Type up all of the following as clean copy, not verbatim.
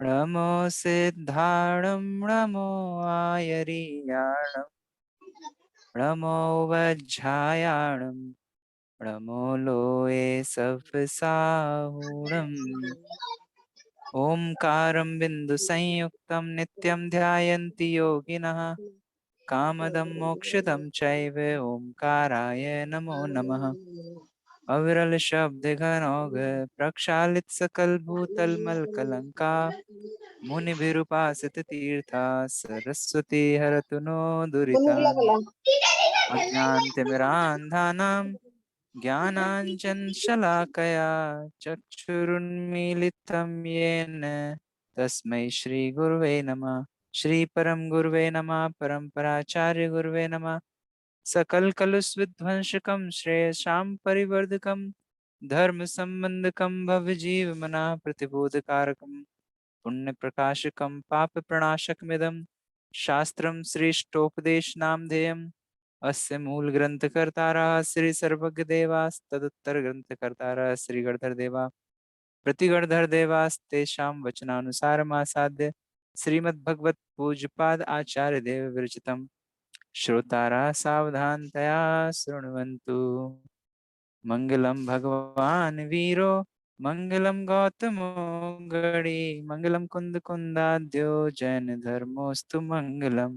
नमो सिद्धाणं नमो आयर्याणं नमो वज्झायाणं नमो लोये सफ्साहूणम् ओंकारं बिन्दुसंयुक्तं नित्यं ध्यायन्ति योगिनः कामदं मोक्षदं चैव ओंकाराय नमो नमः। अविरल शब्द घनौघ प्रक्षालित सकल भूतल मल कलंका मुनिभिरुपासित तीर्था सरस्वती हरतु नो दुरितान् अज्ञानतिमिरान्धानां ज्ञानाञ्जनशलाकया चक्षुरुन्मीलितं येन तस्मै श्रीगुरुवे नमः। श्रीपरम गुरुवे नमः। परम्पराचार्य गुरुवे नमः। सकल कलुषविध्वंसकं श्रेयसां परिवर्धकं धर्म संबंधकं भवजीवमना प्रतिबोधकारकं पुण्य प्रकाशकं पाप प्रणाशकमिदं शास्त्रं श्रेष्ठोपदेशनामधेयम् अस्य मूल ग्रंथकर्तारः श्री सर्वज्ञदेवास्तदुत्तर ग्रंथकर्तारः श्री गणधर देवा प्रतिगणधर देवास्तेषां वचनानुसारमासाद्य श्रीमद्भगवत पूज्यपाद आचार्य देव विरचितम् श्रोतारा सावधानतया शृण्वन्तु। मंगलम भगवान वीरो मंगलम गौतमो गणी मंगलम कुंद कुंदाद्यो जैन धर्मोस्तु मंगलम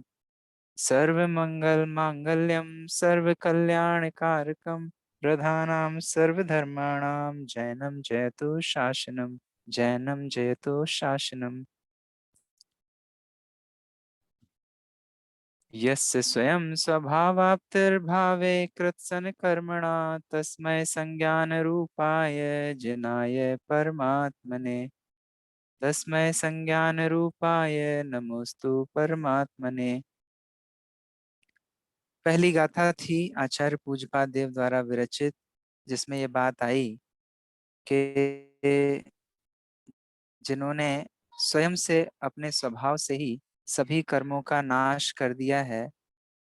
सर्वमंगल मांगल्यम सर्वकल्याणकारकम प्रधानां सर्वधर्माणां जैनम जयतु शासनम जैनम जयतु शासनम। यस्य स्वयं स्वभावाप्तिर्भावे कृत्सनकर्मणा तस्मै संज्ञानरूपाय जिनाय परमात्मने तस्मै संज्ञानरूपाय नमोस्तु परमात्मने। पहली गाथा थी आचार्य पूज्यपाद देव द्वारा विरचित, जिसमें ये बात आई कि जिन्होंने स्वयं से अपने स्वभाव से ही सभी कर्मों का नाश कर दिया है,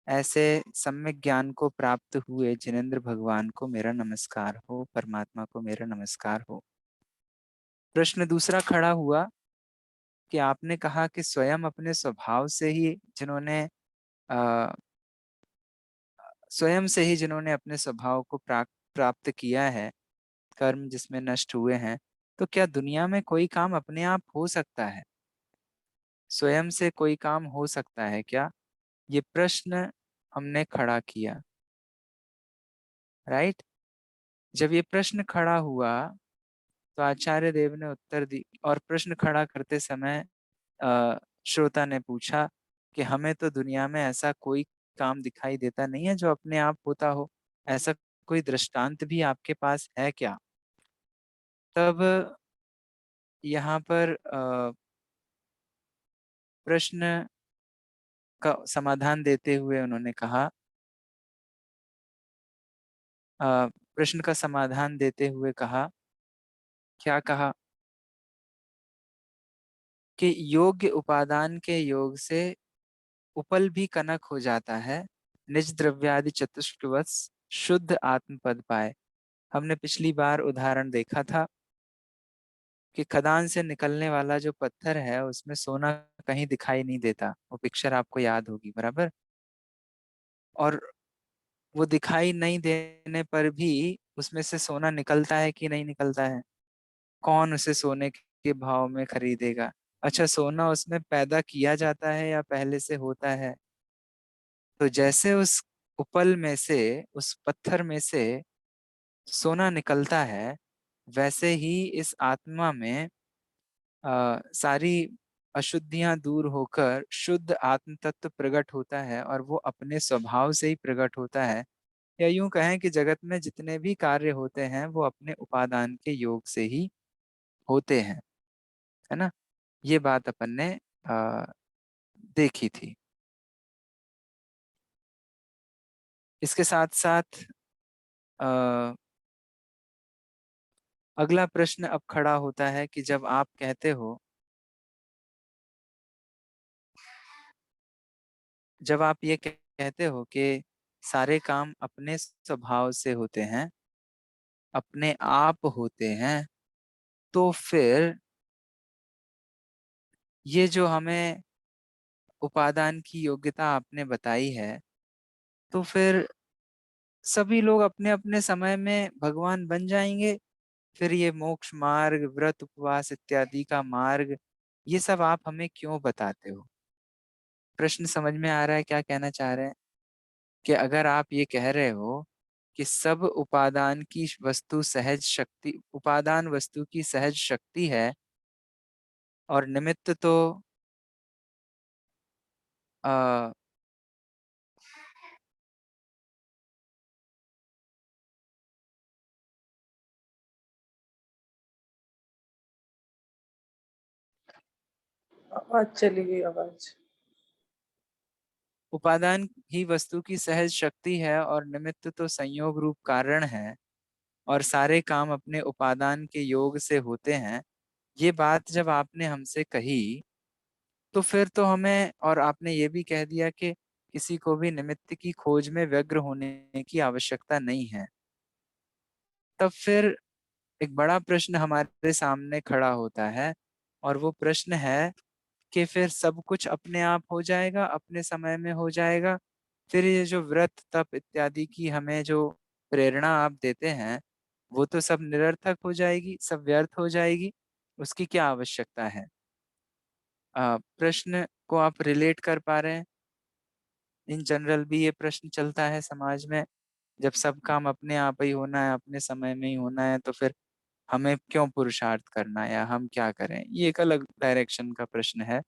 ऐसे सम्यक ज्ञान को प्राप्त हुए जिनेंद्र भगवान को मेरा नमस्कार हो, परमात्मा को मेरा नमस्कार हो। प्रश्न दूसरा खड़ा हुआ कि आपने कहा कि स्वयं अपने स्वभाव से ही जिन्होंने स्वयं से ही जिन्होंने अपने स्वभाव को प्राप्त किया है, कर्म जिसमें नष्ट हुए हैं, तो क्या दुनिया में कोई काम अपने आप हो सकता है? स्वयं से कोई काम हो सकता है क्या? ये प्रश्न हमने खड़ा किया, राइट। जब ये प्रश्न खड़ा हुआ तो आचार्य देव ने उत्तर दी, और प्रश्न खड़ा करते समय श्रोता ने पूछा कि हमें तो दुनिया में ऐसा कोई काम दिखाई देता नहीं है जो अपने आप होता हो, ऐसा कोई दृष्टांत भी आपके पास है क्या? तब यहाँ पर प्रश्न का समाधान देते हुए उन्होंने कहा, प्रश्न का समाधान देते हुए कहा, क्या कहा कि योग्य उपादान के योग से उपल भी कनक हो जाता है, निज द्रव्यादि चतुष्टवत् शुद्ध आत्म पद पाए। हमने पिछली बार उदाहरण देखा था कि खदान से निकलने वाला जो पत्थर है उसमें सोना कहीं दिखाई नहीं देता, वो पिक्चर आपको याद होगी, बराबर। और वो दिखाई नहीं देने पर भी उसमें से सोना निकलता है कि नहीं निकलता है? कौन उसे सोने के भाव में खरीदेगा? अच्छा, सोना उसमें पैदा किया जाता है या पहले से होता है? तो जैसे उस उपल में से, उस पत्थर में से सोना निकलता है, वैसे ही इस आत्मा में सारी अशुद्धियां दूर होकर शुद्ध आत्म तत्व प्रकट होता है, और वो अपने स्वभाव से ही प्रकट होता है। या यूं कहें कि जगत में जितने भी कार्य होते हैं वो अपने उपादान के योग से ही होते हैं, है ना। ये बात अपन ने देखी थी। इसके साथ साथ अगला प्रश्न अब खड़ा होता है कि जब आप कहते हो, जब आप ये कहते हो कि सारे काम अपने स्वभाव से होते हैं, अपने आप होते हैं, तो फिर ये जो हमें उपादान की योग्यता आपने बताई है, तो फिर सभी लोग अपने-अपने समय में भगवान बन जाएँगे। फिर ये मोक्ष मार्ग, व्रत, उपवास इत्यादि का मार्ग, ये सब आप हमें क्यों बताते हो? प्रश्न समझ में आ रहा है क्या कहना चाह रहे हैं? कि अगर आप ये कह रहे हो कि सब उपादान वस्तु की सहज शक्ति है और निमित्त तो अ, आवाज चली गई आवाज। उपादान ही वस्तु की सहज शक्ति है और निमित्त तो संयोग रूप कारण है और सारे काम अपने उपादान के योग से होते हैं। ये बात जब आपने हमसे कही, तो फिर तो हमें और आपने ये भी कह दिया कि किसी को भी निमित्त की खोज में व्यग्र होने की आवश्यकता नहीं है। तब फिर एक बड़ा प्रश्न हमारे सामने खड़ा होता है और वो प्रश्न है कि फिर सब कुछ अपने आप हो जाएगा, अपने समय में हो जाएगा। फिर ये जो व्रत, तप इत्यादि की हमें जो प्रेरणा आप देते हैं, वो तो सब निरर्थक हो जाएगी, सब व्यर्थ हो जाएगी। उसकी क्या आवश्यकता है? प्रश्न को आप रिलेट कर पा रहे हैं? इन जनरल भी ये प्रश्न चलता है समाज में, जब सब काम अपने आप ही होना है, अपने समय में ही होना है, तो फिर हमें क्यों पुरुषार्थ करना है या हम क्या करें? ये एक अलग डायरेक्शन का प्रश्न है।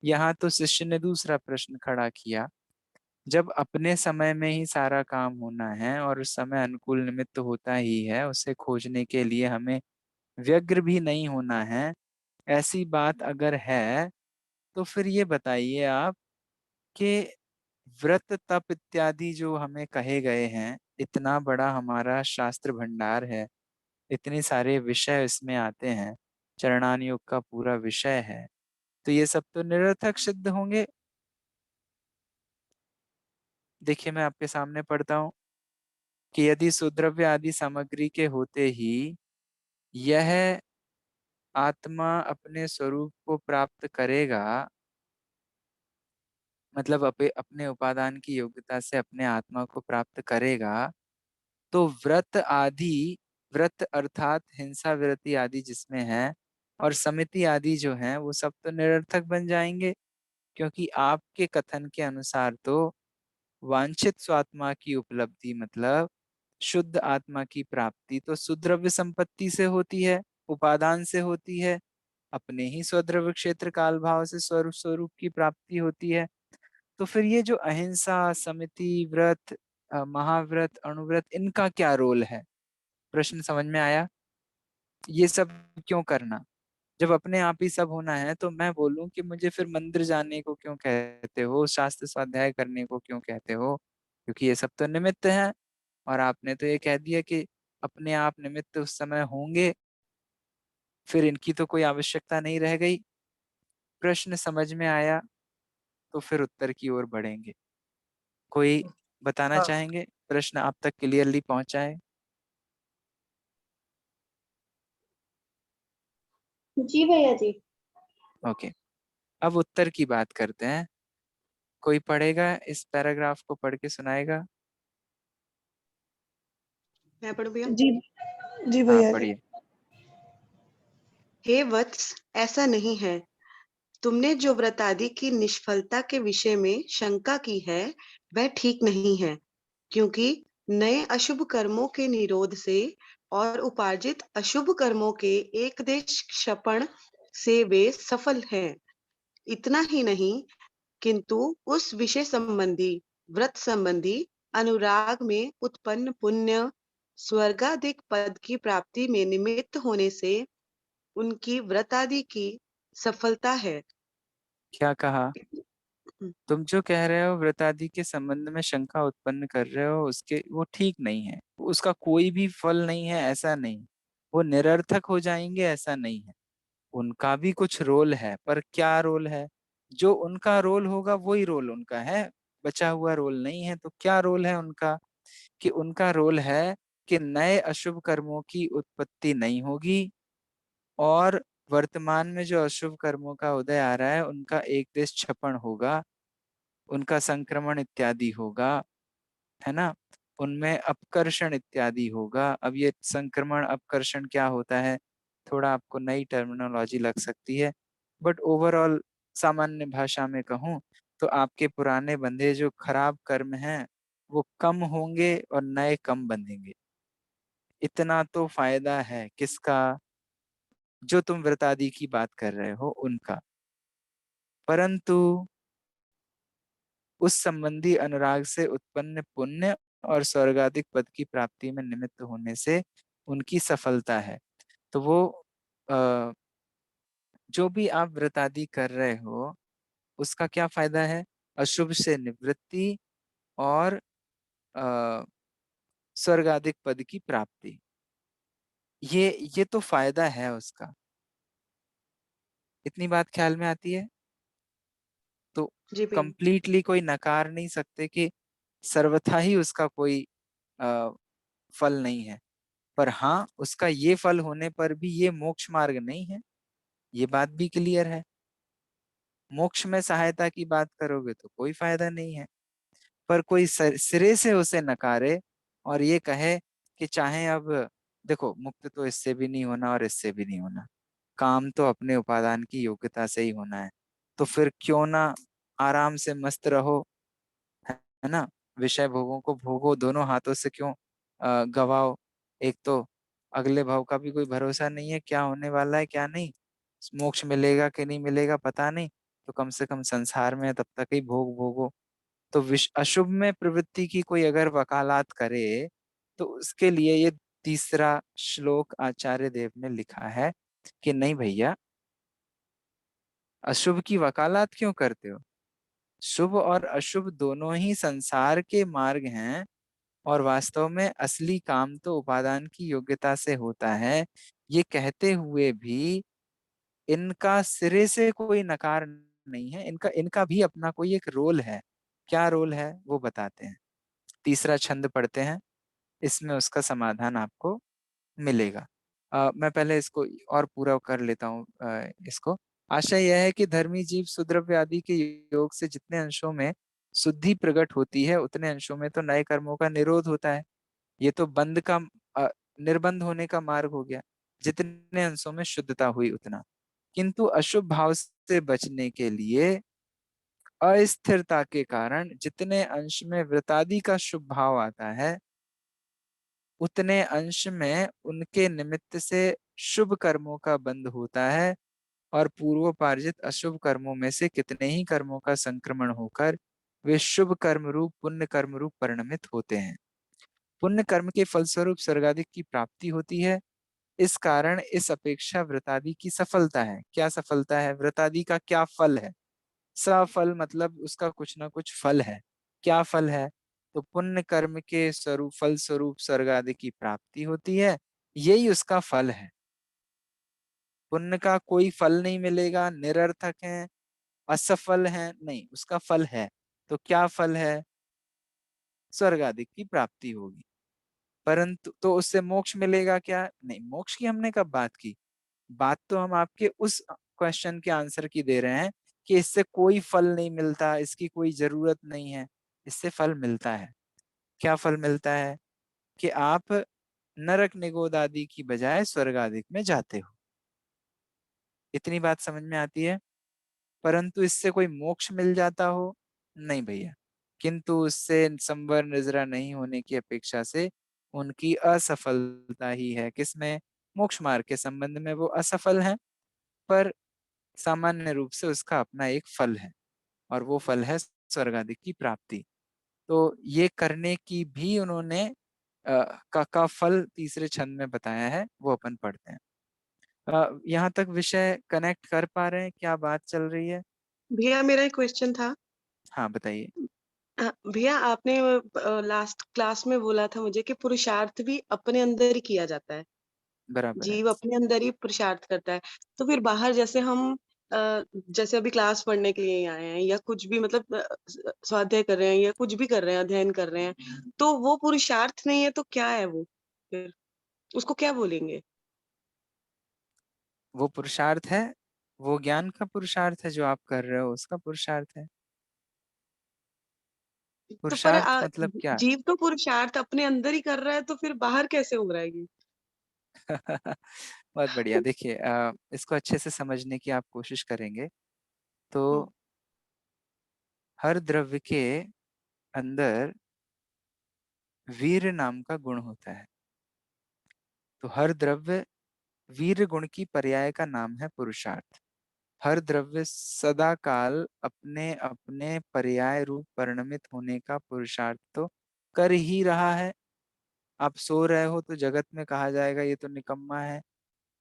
यहाँ तो शिष्य ने दूसरा प्रश्न खड़ा किया, जब अपने समय में ही सारा काम होना है और उस समय अनुकूल निमित्त होता ही है, उसे खोजने के लिए हमें व्यग्र भी नहीं होना है, ऐसी बात अगर है, तो फिर ये बताइए आप कि व्रत, तप इत्यादि जो हमें कहे गए हैं, इतना बड़ा हमारा शास्त्र भंडार है, इतने सारे विषय इसमें आते हैं, चरणान योग का पूरा विषय है, तो ये सब तो निरर्थक सिद्ध होंगे। देखिए मैं आपके सामने पढ़ता हूँ कि यदि सुद्रव्य आदि सामग्री के होते ही यह आत्मा अपने स्वरूप को प्राप्त करेगा, मतलब अपने उपादान की योग्यता से अपने आत्मा को प्राप्त करेगा, तो व्रत अर्थात हिंसा विरति आदि जिसमें है और समिति आदि जो है वो सब तो निरर्थक बन जाएंगे, क्योंकि आपके कथन के अनुसार तो वांछित स्वात्मा की उपलब्धि मतलब शुद्ध आत्मा की प्राप्ति तो सुद्रव्य संपत्ति से होती है, उपादान से होती है, अपने ही स्वद्रव्य क्षेत्र काल भाव से स्वरूप स्वरूप की प्राप्ति होती है। तो फिर ये जो अहिंसा, समिति, व्रत, महाव्रत, अणुव्रत, इनका क्या रोल है? प्रश्न समझ में आया? ये सब क्यों करना? जब अपने आप ही सब होना है तो मैं बोलूं कि मुझे फिर मंदिर जाने को क्यों कहते हो, शास्त्र स्वाध्याय करने को क्यों कहते हो? क्योंकि ये सब तो निमित्त है और आपने तो ये कह दिया कि अपने आप निमित्त उस समय होंगे, फिर इनकी तो कोई आवश्यकता नहीं रह गई। प्रश्न समझ में आया तो फिर उत्तर की ओर बढ़ेंगे। कोई बताना हाँ चाहेंगे? प्रश्न आप तक क्लियरली पहुंचा है? जी भैया जी। ओके, अब उत्तर की बात करते हैं। कोई पढ़ेगा, इस पैराग्राफ को पढ़ के सुनाएगा? मैं पढ़ूं भैया? जी जी हाँ भैया जी। पढ़िए। हे वत्स, ऐसा नहीं है। तुमने जो व्रत आदि की निष्फलता के विषय में शंका की है, वह ठीक नहीं है, क्योंकि नए अशुभ कर्मों के निरोध से और उपार्जित अशुभ कर्मों के एक देश क्षपण से वे सफल हैं। इतना ही नहीं, किंतु उस विषय संबंधी, व्रत संबंधी अनुराग में उत्पन्न पुण्य स्वर्गाधिक पद की प्राप्ति में निमित्त होने से उनकी व्रत आदि की सफलता है। क्या कहा? हम्म, तुम जो कह रहे हो व्रत आदि के संबंध में शंका उत्पन्न कर रहे हो, उसके वो ठीक नहीं है, उसका कोई भी फल नहीं है ऐसा नहीं, वो निरर्थक हो जाएंगे ऐसा नहीं है, उनका भी कुछ रोल है, पर क्या रोल है? जो उनका रोल होगा वही रोल उनका है, बचा हुआ रोल नहीं है। तो क्या रोल है उनका? कि उनका रोल है कि नए अशुभ कर्मों की उत्पत्ति नहीं होगी, और वर्तमान में जो अशुभ कर्मों का उदय आ रहा है उनका एक देश छपन होगा, उनका संक्रमण इत्यादि होगा, है ना? उनमें अपकर्षण इत्यादि होगा। अब ये संक्रमण अपकर्षण क्या होता है, थोड़ा आपको नई टर्मिनोलॉजी लग सकती है, बट ओवरऑल सामान्य भाषा में कहूँ तो आपके पुराने बंधे जो खराब कर्म हैं वो कम होंगे और नए कम बंधेंगे। इतना तो फायदा है किसका? जो तुम व्रतादि की बात कर रहे हो उनका। परंतु उस संबंधी अनुराग से उत्पन्न पुण्य और स्वर्गाधिक पद की प्राप्ति में निमित्त होने से उनकी सफलता है। तो वो अ, जो भी आप व्रतादि कर रहे हो उसका क्या फायदा है? अशुभ से निवृत्ति और अ, स्वर्गाधिक पद की प्राप्ति। ये तो फायदा है उसका। इतनी बात ख्याल में आती है? तो जी भैया। कंप्लीटली कोई नकार नहीं सकते कि सर्वथा ही उसका कोई अ, फल नहीं है। पर हाँ, उसका ये फल होने पर भी ये मोक्ष मार्ग नहीं है, ये बात भी क्लियर है। मोक्ष में सहायता की बात करोगे तो कोई फायदा नहीं है। पर कोई सिरे से उसे नकारे और ये कहे कि चाहे अब देखो, मुक्त तो इससे भी नहीं होना और इससे भी नहीं होना, काम तो अपने उपादान की योग्यता से ही होना है। तो फिर क्यों ना आराम से मस्त रहो, है ना? विषय भोगों को भोगो, दोनों हाथों से क्यों गवाओ? एक तो अगले भाव का भी कोई भरोसा नहीं है, क्या होने वाला है क्या नहीं, मोक्ष मिलेगा कि नहीं मिलेगा पता नहीं। तो कम से कम संसार में है, तब तक ही भोग भोगो। तो अशुभ में प्रवृत्ति की कोई अगर वकालत करे तो उसके लिए ये तीसरा श्लोक आचार्य देव ने लिखा है कि नहीं भैया, अशुभ की वकालत क्यों करते हो? शुभ और अशुभ दोनों ही संसार के मार्ग हैं, और वास्तव में असली काम तो उपादान की योग्यता से होता है। ये कहते हुए भी इनका सिरे से कोई नकार नहीं है, इनका इनका भी अपना कोई एक रोल है। क्या रोल है वो बताते हैं। तीसरा छंद पढ़ते हैं, इसमें उसका समाधान आपको मिलेगा। मैं पहले इसको और पूरा कर लेता हूँ। इसको आशा यह है कि धर्मी जीव सुद्रव्य आदि के योग से जितने अंशों में शुद्धि प्रकट होती है उतने अंशों में तो नए कर्मों का निरोध होता है। ये तो बंद का अ, निर्बंध होने का मार्ग हो गया। जितने अंशों में शुद्धता हुई उतना। किंतु अशुभ भाव से बचने के लिए अस्थिरता के कारण जितने अंश में वृतादि का शुभ भाव आता है उतने अंश में उनके निमित्त से शुभ कर्मों का बंध होता है, और पूर्वोपार्जित अशुभ कर्मों में से कितने ही कर्मों का संक्रमण होकर वे शुभ कर्म रूप पुण्य कर्म रूप परिणमित होते हैं। पुण्य कर्म के फलस्वरूप स्वर्गाधिक की प्राप्ति होती है। इस कारण इस अपेक्षा व्रतादि की सफलता है। क्या सफलता है? व्रतादि का क्या फल है? सफल मतलब उसका कुछ ना कुछ फल है। क्या फल है? तो पुण्य कर्म के स्वरूप फल स्वरूप स्वर्ग आदि की प्राप्ति होती है, यही उसका फल है। पुण्य का कोई फल नहीं मिलेगा, निरर्थक है, असफल है, नहीं, उसका फल है। तो क्या फल है? स्वर्ग आदि की प्राप्ति होगी। परंतु तो उससे मोक्ष मिलेगा क्या? नहीं, मोक्ष की हमने कब बात की? बात तो हम आपके उस क्वेश्चन के आंसर की दे रहे हैं कि इससे कोई फल नहीं मिलता, इसकी कोई जरूरत नहीं है। इससे फल मिलता है। क्या फल मिलता है? कि आप नरक निगोद आदि की बजाय स्वर्ग आदि में जाते हो। इतनी बात समझ में आती है? परंतु इससे कोई मोक्ष मिल जाता हो? नहीं भैया। किंतु उससे संवर निजरा नहीं होने की अपेक्षा से उनकी असफलता ही है। किसमें? मोक्ष मार्ग के संबंध में वो असफल है, पर सामान्य रूप से उसका अपना एक फल है, और वो फल है स्वर्ग आदि की प्राप्ति। तो ये करने की भी उन्होंने का फल तीसरे छंद में बताया है, वो अपन पढ़ते हैं। यहाँ तक विषय कनेक्ट कर पा रहे हैं? क्या बात चल रही है? भैया मेरा एक क्वेश्चन था। हाँ बताइए। भैया आपने लास्ट क्लास में बोला था मुझे कि पुरुषार्थ भी अपने अंदर ही किया जाता है। बराबर है। जीव अपने अंदर ही पुरुषार्थ करता है। तो फिर बाहर जैसे हम जैसे अभी क्लास पढ़ने के लिए ही आए हैं या कुछ भी मतलब स्वाध्याय कर रहे हैं या कुछ भी कर रहे हैं, अध्ययन कर रहे हैं, तो वो पुरुषार्थ नहीं है तो क्या है वो फिर? उसको क्या बोलेंगे? वो पुरुषार्थ है, वो ज्ञान का पुरुषार्थ है, जो आप कर रहे हो उसका पुरुषार्थ है। तो पर पुरुषार्थ मतलब क्या? जीव तो पुरुषार्थ अपने अंदर ही कर रहा है तो फिर बाहर कैसे उभराएगी? बहुत बढ़िया। देखिए, इसको अच्छे से समझने की आप कोशिश करेंगे तो हुँ, हर द्रव्य के अंदर वीर नाम का गुण होता है। तो हर द्रव्य वीर गुण की पर्याय का नाम है पुरुषार्थ। हर द्रव्य सदा काल अपने अपने पर्याय रूप परिणमित होने का पुरुषार्थ तो कर ही रहा है। आप सो रहे हो तो जगत में कहा जाएगा ये तो निकम्मा है,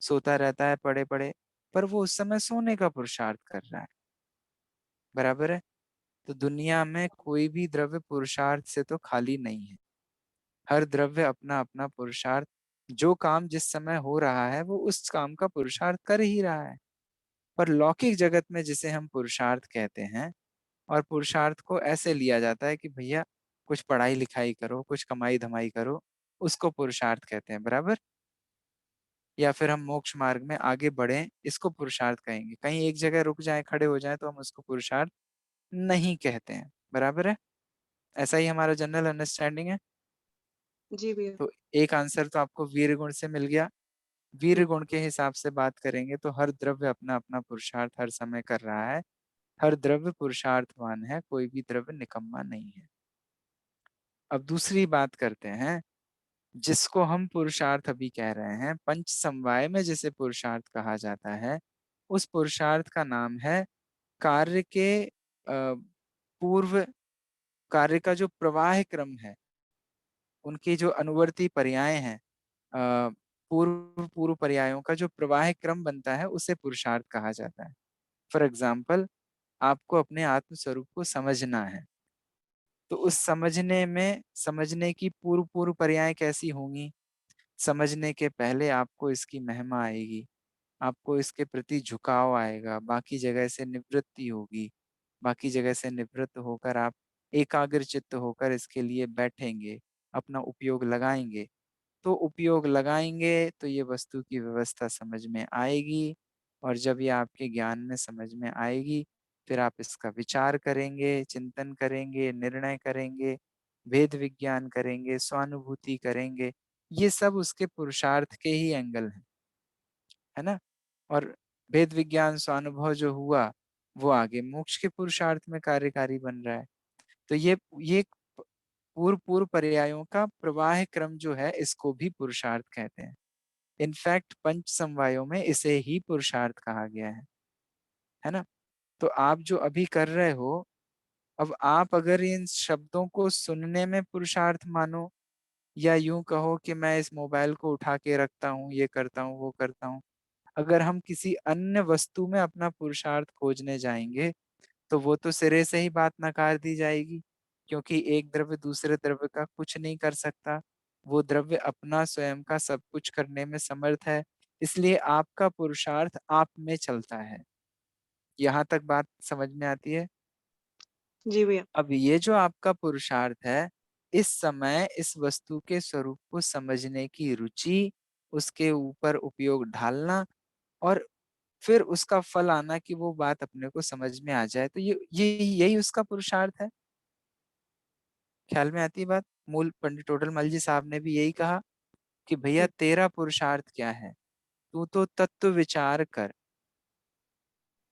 सोता रहता है पड़े पड़े, पर वो उस समय सोने का पुरुषार्थ कर रहा है। बराबर है। तो दुनिया में कोई भी द्रव्य पुरुषार्थ से तो खाली नहीं है। हर द्रव्य अपना अपना पुरुषार्थ, जो काम जिस समय हो रहा है वो उस काम का पुरुषार्थ कर ही रहा है। पर लौकिक जगत में जिसे हम पुरुषार्थ कहते हैं, और पुरुषार्थ को ऐसे लिया जाता है कि भैया कुछ पढ़ाई लिखाई करो, कुछ कमाई धमाई करो, उसको पुरुषार्थ कहते हैं। बराबर। या फिर हम मोक्ष मार्ग में आगे बढ़ें, इसको पुरुषार्थ कहेंगे। कहीं एक जगह रुक जाए, खड़े हो जाए, तो हम उसको पुरुषार्थ नहीं कहते हैं। बराबर है। ऐसा ही हमारा जनरल अंडरस्टैंडिंग है। जी भैया। तो एक आंसर तो आपको वीर गुण से मिल गया। वीर हुँ, गुण के हिसाब से बात करेंगे तो हर द्रव्य अपना अपना पुरुषार्थ हर समय कर रहा है। हर द्रव्य पुरुषार्थवान है, कोई भी द्रव्य निकम्मा नहीं है। अब दूसरी बात करते हैं, जिसको हम पुरुषार्थ अभी कह रहे हैं, पंच समवाय में जिसे पुरुषार्थ कहा जाता है, उस पुरुषार्थ का नाम है कार्य के पूर्व, कार्य का जो प्रवाह क्रम है, उनकी जो अनुवर्ती पर्याय हैं, पूर्व पूर्व पर्यायों का जो प्रवाह क्रम बनता है उसे पुरुषार्थ कहा जाता है। फॉर एग्जाम्पल, आपको अपने आत्म स्वरूप को समझना है, तो उस समझने में, समझने की पूर्व पूर्व पर्याय कैसी होंगी? समझने के पहले आपको इसकी महिमा आएगी, आपको इसके प्रति झुकाव आएगा, बाकी जगह से निवृत्ति होगी, बाकी जगह से निवृत्त होकर आप एकाग्र चित्त होकर इसके लिए बैठेंगे, अपना उपयोग लगाएंगे। तो उपयोग लगाएंगे तो ये वस्तु की व्यवस्था समझ में आएगी, और जब ये आपके ज्ञान में समझ में आएगी, फिर आप इसका विचार करेंगे, चिंतन करेंगे, निर्णय करेंगे, भेद विज्ञान करेंगे, स्वानुभूति करेंगे। ये सब उसके पुरुषार्थ के ही एंगल हैं, है ना? और भेद विज्ञान स्वानुभव जो हुआ, वो आगे मोक्ष के पुरुषार्थ में कार्यकारी बन रहा है। तो ये पूर्व पूर्व पर्यायों का प्रवाह क्रम जो है, इसको भी पुरुषार्थ कहते हैं। इनफैक्ट पंच समवायों में इसे ही पुरुषार्थ कहा गया है ना? तो आप जो अभी कर रहे हो, अब आप अगर इन शब्दों को सुनने में पुरुषार्थ मानो, या यूं कहो कि मैं इस मोबाइल को उठा के रखता हूँ, ये करता हूँ, वो करता हूँ, अगर हम किसी अन्य वस्तु में अपना पुरुषार्थ खोजने जाएंगे, तो वो तो सिरे से ही बात नकार दी जाएगी, क्योंकि एक द्रव्य दूसरे द्रव्य का कुछ नहीं कर सकता। वो द्रव्य अपना स्वयं का सब कुछ करने में समर्थ है, इसलिए आपका पुरुषार्थ आप में चलता है। यहाँ तक बात समझ में आती है? जी भैया। अब ये जो आपका पुरुषार्थ है, इस समय इस वस्तु के स्वरूप को समझने की रुचि, उसके ऊपर उपयोग ढालना, और फिर उसका फल आना कि वो बात अपने को समझ में आ जाए, तो ये यही उसका पुरुषार्थ है। ख्याल में आती है बात? मूल पंडित टोडरमल जी साहब ने भी यही कहा कि भैया हुँ, तेरा पुरुषार्थ क्या है? तू तो तत्व विचार कर।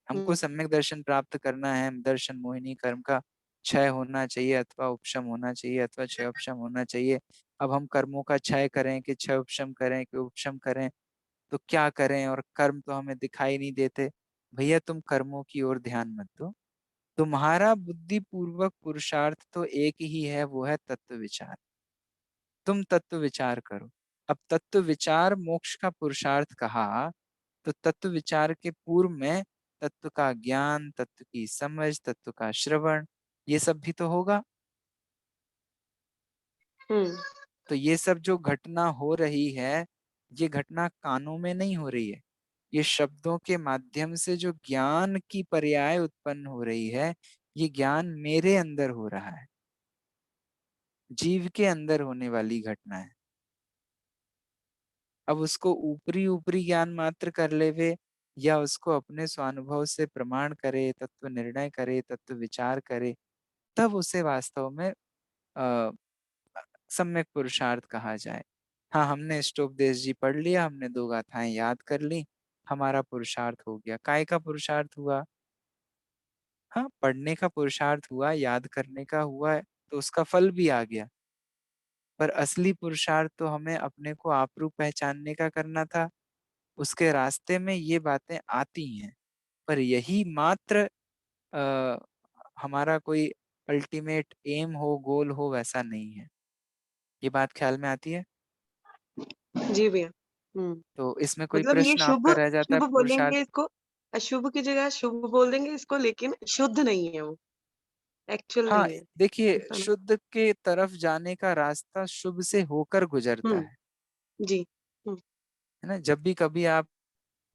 हमको हुँ, सम्यक दर्शन प्राप्त करना है, दर्शन मोहिनी कर्म का क्षय होना चाहिए, अथवा उपशम होना चाहिए, अथवा क्षय उपशम होना चाहिए। अब हम कर्मों का क्षय करें कि क्षय उपशम करें कि उपशम करें, तो क्या करें? और कर्म तो हमें दिखाई नहीं देते। भैया तुम कर्मों की ओर ध्यान मत दो, तुम्हारा बुद्धिपूर्वक पुरुषार्थ तो एक ही है, वो है तत्व विचार। तुम तत्व विचार करो। अब तत्व विचार मोक्ष का पुरुषार्थ कहा, तो तत्व विचार के पूर्व में तत्व का ज्ञान, तत्व की समझ, तत्व का श्रवण, ये सब भी तो होगा। हुँ, तो ये सब जो घटना हो रही है, ये घटना कानों में नहीं हो रही है, ये शब्दों के माध्यम से जो ज्ञान की पर्याय उत्पन्न हो रही है, ये ज्ञान मेरे अंदर हो रहा है, जीव के अंदर होने वाली घटना है। अब उसको ऊपरी ऊपरी ज्ञान मात्र कर लेवे, या उसको अपने स्वानुभव से प्रमाण करे, तत्व निर्णय करे, तत्व विचार करे, तब उसे वास्तव में अ, सम्यक पुरुषार्थ कहा जाए। हाँ, हमने इष्टोपदेश जी पढ़ लिया, हमने 2 गाथाएं याद कर ली, हमारा पुरुषार्थ हो गया। काय का पुरुषार्थ हुआ? हाँ, पढ़ने का पुरुषार्थ हुआ, याद करने का हुआ, तो उसका फल भी आ गया। पर असली पुरुषार्थ तो हमें अपने को आपरूप पहचानने का करना था। उसके रास्ते में ये बातें आती हैं, पर यही मात्र अ, हमारा कोई अल्टीमेट एम हो, गोल हो, वैसा नहीं है। ये बात ख्याल में आती है? जी भैया। हुँ। तो इसमें कोई मतलब ये प्रश्न शुभ आपका रह जाता है शुभ पुरुषार्थ? बोलेंगे इसको, अशुभ की जगह शुभ बोल देंगे इसको, लेकिन शुद्ध नहीं है वो, एक्चुअल हाँ, नहीं है। देखिए, ऐसा ना? शुद्ध के तरफ जाने का रास्ता शुभ से होकर गुजरता हुँ, है। जी। हुँ, है ना? जब भी कभी आप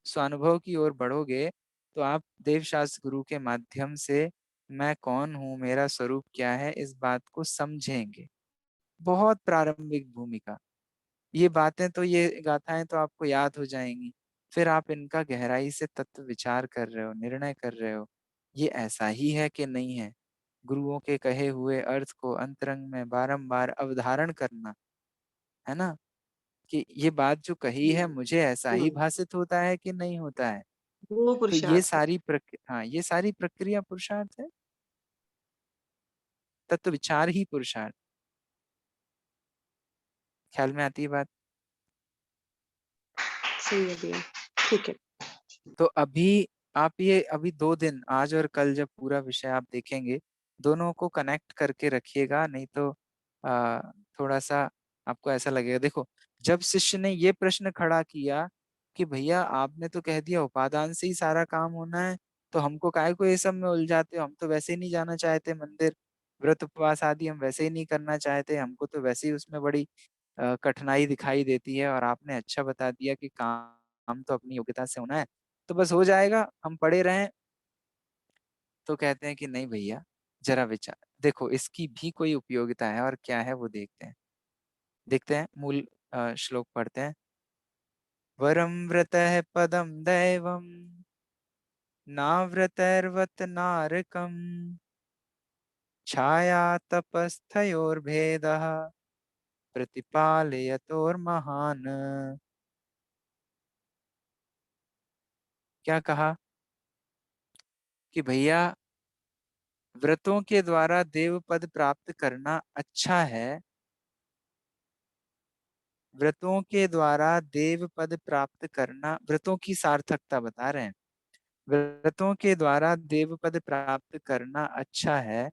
स्वानुभव की ओर बढ़ोगे, तो आप देवशास्त्र गुरु के माध्यम से मैं कौन हूँ, मेरा स्वरूप क्या है, इस बात को समझेंगे। बहुत प्रारंभिक भूमिका। ये बातें तो, ये गाथाएँ तो आपको याद हो जाएँगी। फिर आप इनका गहराई से तत्व विचार कर रहे हो, निर्णय कर रहे हो, ये ऐसा ही है कि नहीं है। गुरुओं के कहे हुए अर्थ को अंतरंग में बारंबार अवधारण करना, है ना? कि ये बात जो कही है, हुँ, मुझे ऐसा ही हुँ। भासित होता है कि नहीं होता है। वो तो ये पुरुषार्थ है। सारी हाँ, ये सारी प्रक्रिया पुरुषार्थ है, तत्व विचार ही पुरुषार्थ। ख्याल में आती है बात? सही है भैया, ठीक है। तो अभी आप ये अभी 2 दिन, आज और कल, जब पूरा विषय आप देखेंगे, दोनों को कनेक्ट करके रखिएगा, नहीं तो अ, थोड़ा-सा आपको ऐसा लगेगा। देखो, जब शिष्य ने ये प्रश्न खड़ा किया कि भैया आपने तो कह दिया उपादान से ही सारा काम होना है, तो हमको काहे को ये सब में उलझाते हो? हम तो वैसे ही नहीं जाना चाहते मंदिर, व्रत उपवास आदि हम वैसे ही नहीं करना चाहते, हमको तो वैसे ही उसमें बड़ी कठिनाई दिखाई देती है, और आपने अच्छा बता दिया कि काम तो अपनी योग्यता से होना है, तो बस हो जाएगा, हम पड़े रहें। तो कहते हैं कि नहीं भैया, जरा विचार देखो, इसकी भी कोई उपयोगिता है, और क्या है वो देखते हैं। देखते हैं, मूल श्लोक पढ़ते हैं। वरम व्रतः पदम दैवम नाव्रतैर्वत नारकम छाया तपस्थयोर्भेदः प्रतिपालयतोर्महान्। क्या कहा? कि भैया, व्रतों के द्वारा देव पद प्राप्त करना अच्छा है, व्रतों के द्वारा देव पद प्राप्त करना, व्रतों की सार्थकता बता रहे हैं। व्रतों के द्वारा देव पद प्राप्त करना अच्छा है,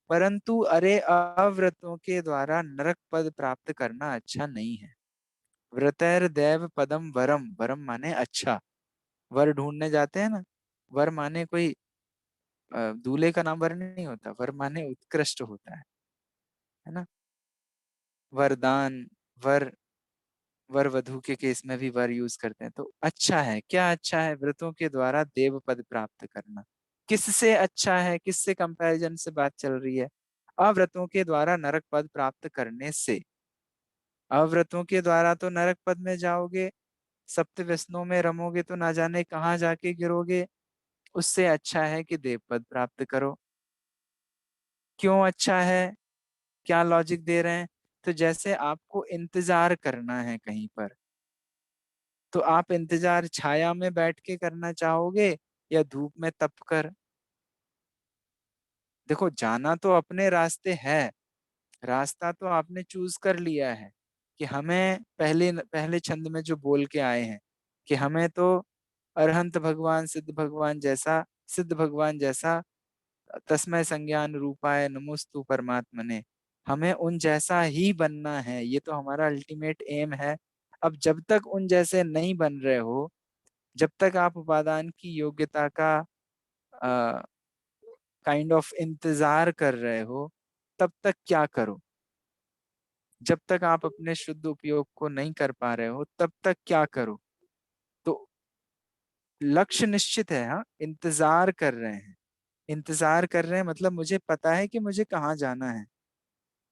परंतु अरे अव्रतों के द्वारा नरक पद प्राप्त करना अच्छा नहीं है। व्रतैर देव पदम वरम, वरम माने अच्छा। वर ढूंढने जाते हैं ना, वर माने कोई दूल्हे का नाम वर नहीं होता, वर माने उत्कृष्ट होता है ना? वरदान, वर, वर वधु के केस में भी वर यूज करते हैं। तो अच्छा है, क्या अच्छा है? व्रतों के द्वारा देव पद प्राप्त करना। किससे अच्छा है, किससे कंपैरिजन से बात चल रही है? अव्रतों के द्वारा नरक पद प्राप्त करने से। अव्रतों के द्वारा तो नरक पद में जाओगे, सप्त व्यसनों में रमोगे, तो ना जाने कहाँ जाके गिरोगे। उससे अच्छा है कि देव पद प्राप्त करो। क्यों अच्छा है? क्या लॉजिक दे रहे हैं? तो जैसे आपको इंतजार करना है कहीं पर, तो आप इंतजार छाया में बैठ के करना चाहोगे, या धूप में तप कर? देखो, जाना तो अपने रास्ते है, रास्ता तो आपने चूज कर लिया है, कि हमें पहले पहले छंद में जो बोल के आए हैं, कि हमें तो अरहंत भगवान, सिद्ध भगवान जैसा तस्मय संज्ञान रूपाय नमोस्तु परमात्मने, हमें उन जैसा ही बनना है, ये तो हमारा अल्टीमेट एम है। अब जब तक उन जैसे नहीं बन रहे हो, जब तक आप उपादान की योग्यता का काइंड ऑफ इंतजार कर रहे हो, तब तक क्या करो? जब तक आप अपने शुद्ध उपयोग को नहीं कर पा रहे हो, तब तक क्या करो? तो लक्ष्य निश्चित है, हाँ, इंतजार कर रहे हैं। इंतजार कर रहे हैं मतलब मुझे पता है कि मुझे कहाँ जाना है।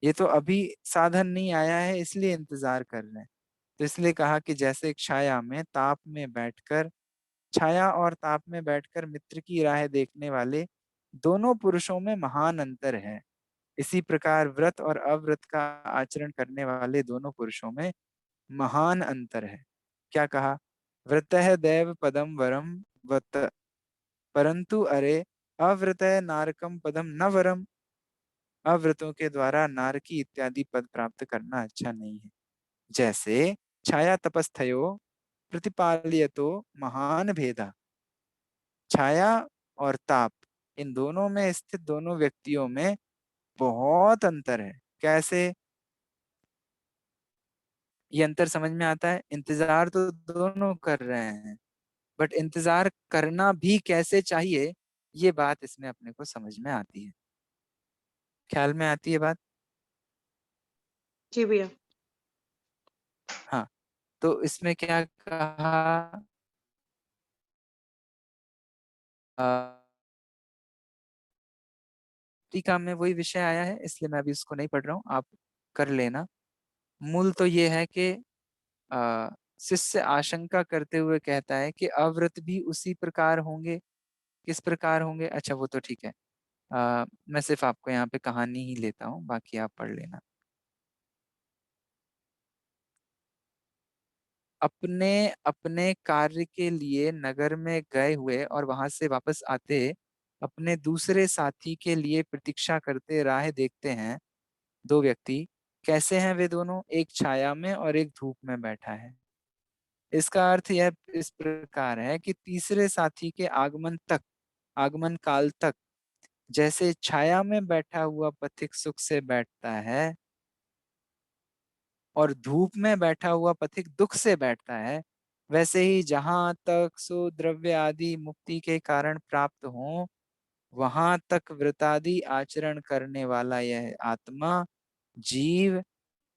ये तो अभी साधन नहीं आया है इसलिए इंतजार कर रहे हैं। तो इसलिए कहा कि जैसे एक छाया और ताप में बैठकर मित्र की राह देखने वाले दोनों पुरुषों में महान अंतर है, इसी प्रकार व्रत और अव्रत का आचरण करने वाले दोनों पुरुषों में महान अंतर है। क्या कहा? व्रतः दैव पदम वरम वत, परंतु अरे अव्रतः नारकम पदम न वरम। अव्रतों के द्वारा नारकी इत्यादि पद प्राप्त करना अच्छा नहीं है। जैसे छाया तपस्थयो प्रतिपाल्यतो महान भेदा। छाया और ताप, इन दोनों में स्थित दोनों व्यक्तियों में बहुत अंतर है। कैसे? ये अंतर समझ में आता है? इंतजार तो दोनों कर रहे हैं, बट इंतजार करना भी कैसे चाहिए, ये बात इसमें अपने को समझ में आती है। ख्याल में आती है बात? जी भैया। हाँ। तो इसमें क्या कहा? टीका में वही विषय आया है, इसलिए मैं अभी उसको नहीं पढ़ रहा हूँ, आप कर लेना। मूल तो ये है कि शिष्य आशंका करते हुए कहता है कि अव्रत भी उसी प्रकार होंगे। किस प्रकार होंगे? अच्छा वो तो ठीक है। मैं सिर्फ आपको यहाँ पे कहानी ही लेता हूँ, बाकी आप पढ़ लेना। अपने अपने कार्य के लिए नगर में गए हुए और वहां से वापस आते अपने दूसरे साथी के लिए प्रतीक्षा करते राह देखते हैं दो व्यक्ति। कैसे हैं वे दोनों? एक छाया में और एक धूप में बैठा है। इसका अर्थ यह इस प्रकार है कि तीसरे साथी के आगमन काल तक जैसे छाया में बैठा हुआ पथिक सुख से बैठता है और धूप में बैठा हुआ पथिक दुख से बैठता है, वैसे ही जहां तक सो द्रव्य आदि मुक्ति के कारण प्राप्त हो, वहां तक व्रतादि आचरण करने वाला यह आत्मा जीव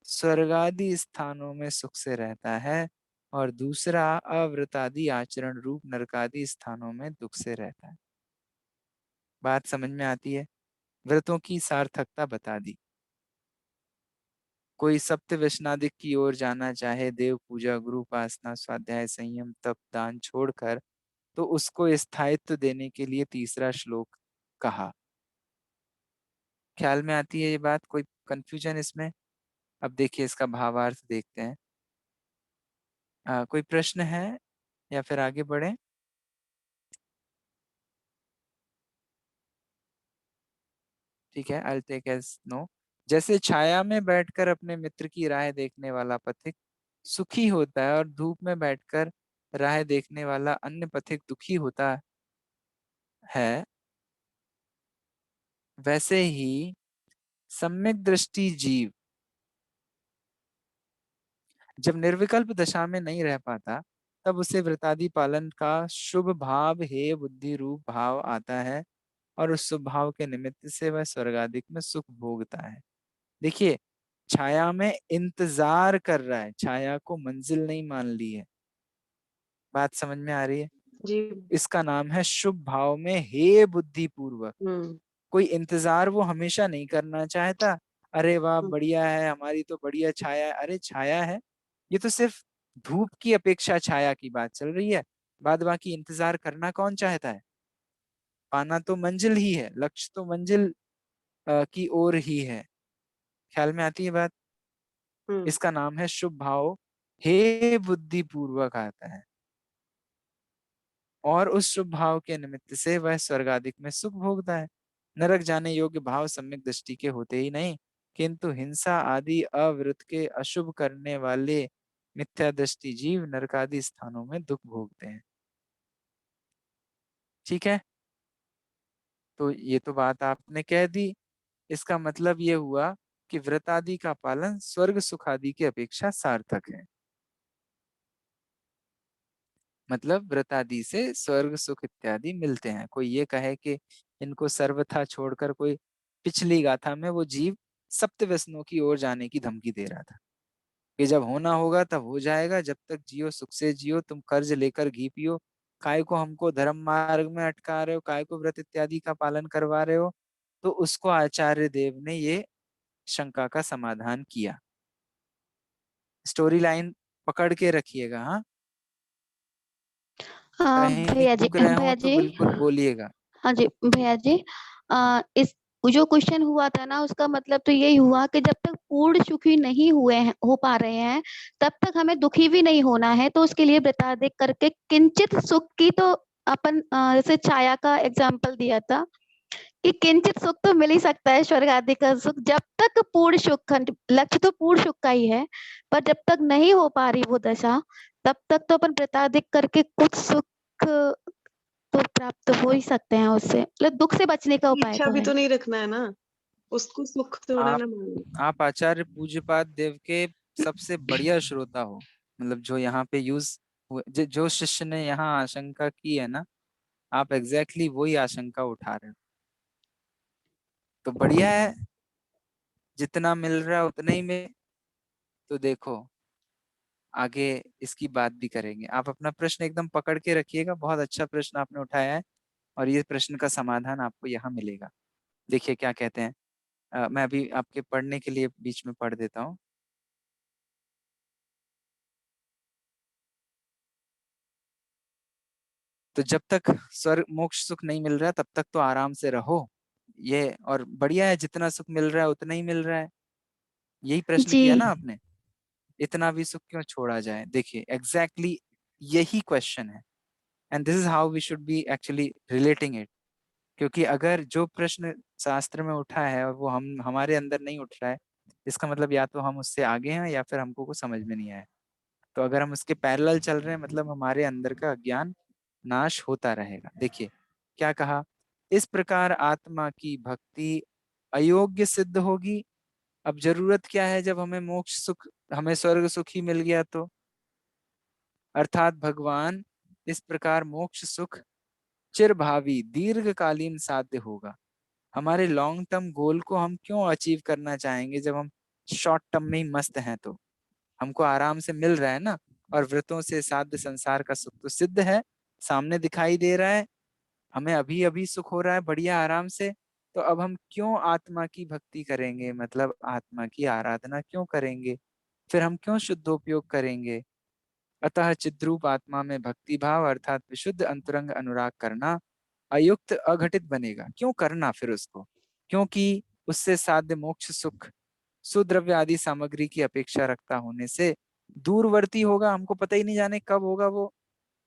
स्वर्गादि स्थानों में सुख से रहता है और दूसरा अव्रतादि आचरण रूप नरकादि स्थानों में दुख से रहता है। बात समझ में आती है? व्रतों की सार्थकता बता दी। कोई सप्त व्यसनादिक की ओर जाना चाहे, देव पूजा, गुरु उपासना, स्वाध्याय, संयम, तप, दान छोड़कर, तो उसको स्थायित्व देने के लिए तीसरा श्लोक कहा। ख्याल में आती है ये बात? कोई कंफ्यूजन इसमें? अब देखिए इसका भावार्थ देखते हैं। कोई प्रश्न है या फिर आगे बढ़े? ठीक है, आई टेक एज नो। जैसे छाया में बैठकर अपने मित्र की राह देखने वाला पथिक सुखी होता है और धूप में बैठकर राह देखने वाला अन्य पथिक दुखी होता है, वैसे ही सम्यक दृष्टि जीव जब निर्विकल्प दशा में नहीं रह पाता, तब उसे व्रतादि पालन का शुभ भाव हे बुद्धि रूप भाव आता है और उस शुभ भाव के निमित्त से वह स्वर्गादिक में सुख भोगता है। देखिए, छाया में इंतजार कर रहा है, छाया को मंजिल नहीं मान ली है। बात समझ में आ रही है? जी। इसका नाम है शुभ भाव में हे बुद्धि पूर्वक। हम्म। कोई इंतजार वो हमेशा नहीं करना चाहता। अरे वाह हम्म। बढ़िया है, हमारी तो बढ़िया छाया है। अरे छाया है, ये तो सिर्फ धूप की अपेक्षा छाया की बात चल रही है। बाद बाकी इंतजार करना कौन चाहता है? पाना तो मंजिल ही है, लक्ष्य तो मंजिल की ओर ही है। ख्याल में आती है बात? हम्म। इसका नाम है शुभ भाव हे बुद्धि पूर्वक आता है और उस शुभ भाव के निमित्त से वह स्वर्गादिक में सुख भोगता है। नरक जाने योग्य भाव सम्यक दृष्टि के होते ही नहीं, किंतु हिंसा आदि अवृत के अशुभ करने वाले मिथ्या दृष्टि जीव नरकादि स्थानों में दुख भोगते हैं। ठीक है, तो ये तो बात आपने कह दी। इसका मतलब ये हुआ कि व्रत आदि का पालन स्वर्ग सुख आदि की अपेक्षा सार्थक है। मतलब व्रत आदि से स्वर्ग सुख इत्यादि मिलते हैं। कोई ये कहे कि इनको सर्वथा छोड़कर कोई पिछली गाथा में वो जीव सप्त व्यसनों की ओर जाने की धमकी दे रहा था कि जब होना होगा तब हो जाएगा, जब तक जियो सुख से जियो, तुम कर्ज लेकर घी पियो, काय को हमको धर्म मार्ग में अटका रहे हो, काय को व्रत इत्यादि का पालन करवा रहे हो। तो उसको आचार्य देव ने ये शंका का समाधान किया। स्टोरी लाइन पकड़ के रखिएगा। हाँ, कहीं भैया जी, चूक रहे हो भैया तो जी, बिल्कुल बोलिएगा। हाँ जी भैया जी, इस जो क्वेश्चन हुआ था ना, उसका मतलब तो यही हुआ कि जब तक पूर्ण सुखी नहीं हुए हैं, हो पा रहे हैं, तब तक हमें दुखी भी नहीं होना है। तो उसके लिए वृताधिक करके किंचित सुख की तो अपन जैसे छाया का एग्जाम्पल दिया था कि किंचित सुख तो मिल ही सकता है, स्वर्ग आदि का सुख। जब तक पूर्ण सुख, लक्ष्य तो पूर्ण सुख का ही है, पर जब तक नहीं हो पा रही वो दशा, तब तक तो अपन वृताधिक करके कुछ सुख तो प्राप्त हो ही सकते हैं उससे, मतलब दुख से बचने का उपाय इच्छा तो भी है। तो नहीं रखना है ना, उसको सुख थोड़ा आप ना मानो। आप आचार्य पूज्यपाद देव के सबसे बढ़िया श्रोता हो। मतलब जो यहाँ पे यूज जो शिष्य ने यहाँ आशंका की है ना, आप एग्जैक्टली वही आशंका उठा रहे हो। तो बढ़िया है, जितना मिल रहा है उतना ही में। तो देखो, आगे इसकी बात भी करेंगे। आप अपना प्रश्न एकदम पकड़ के रखिएगा। बहुत अच्छा प्रश्न आपने उठाया है, और ये प्रश्न का समाधान आपको यहाँ मिलेगा। देखिए क्या कहते हैं। मैं अभी आपके पढ़ने के लिए बीच में पढ़ देता हूँ। तो जब तक स्वर्ग मोक्ष सुख नहीं मिल रहा है, तब तक तो आराम से रहो। ये और बढ़िया है, जितना सुख मिल रहा है उतना ही मिल रहा है। यही प्रश्न जी किया ना आपने, इतना भी सुख क्यों छोड़ा जाए। देखिए एग्जैक्टली यही क्वेश्चन है, and this is how we should be actually relating it. क्योंकि अगर जो प्रश्न शास्त्र में उठा है और वो हम हमारे अंदर नहीं उठ रहा है, इसका मतलब या तो हम उससे आगे हैं या फिर हमको कुछ समझ में नहीं आया। तो अगर हम उसके पैरेलल चल रहे हैं, मतलब हमारे अंदर का अज्ञान नाश होता रहेगा। देखिए क्या कहा, इस प्रकार आत्मा की भक्ति अयोग्य सिद्ध होगी। अब जरूरत क्या है, जब हमें मोक्ष सुख, हमें स्वर्ग सुख ही मिल गया तो, अर्थात भगवान, इस प्रकार मोक्ष सुख चिरभावी दीर्घकालीन साध्य होगा। हमारे लॉन्ग टर्म गोल को हम क्यों अचीव करना चाहेंगे, जब हम शॉर्ट टर्म में ही मस्त हैं। तो हमको आराम से मिल रहा है ना, और व्रतों से साध्य संसार का सुख तो सिद्ध है, सामने दिखाई दे रहा है, हमें अभी अभी सुख हो रहा है बढ़िया आराम से। तो अब हम क्यों आत्मा की भक्ति करेंगे, मतलब आत्मा की आराधना क्यों करेंगे, फिर हम क्यों शुद्धोपयोग करेंगे। अतः चिद्रूप आत्मा में भक्ति भाव अर्थात विशुद्ध अंतरंग अनुराग करना अयुक्त अघटित बनेगा। क्यों करना फिर उसको, क्योंकि उससे साध्य मोक्ष सुख सुद्रव्य आदि सामग्री की अपेक्षा रखता होने से दूरवर्ती होगा। हमको पता ही नहीं जाने कब होगा वो।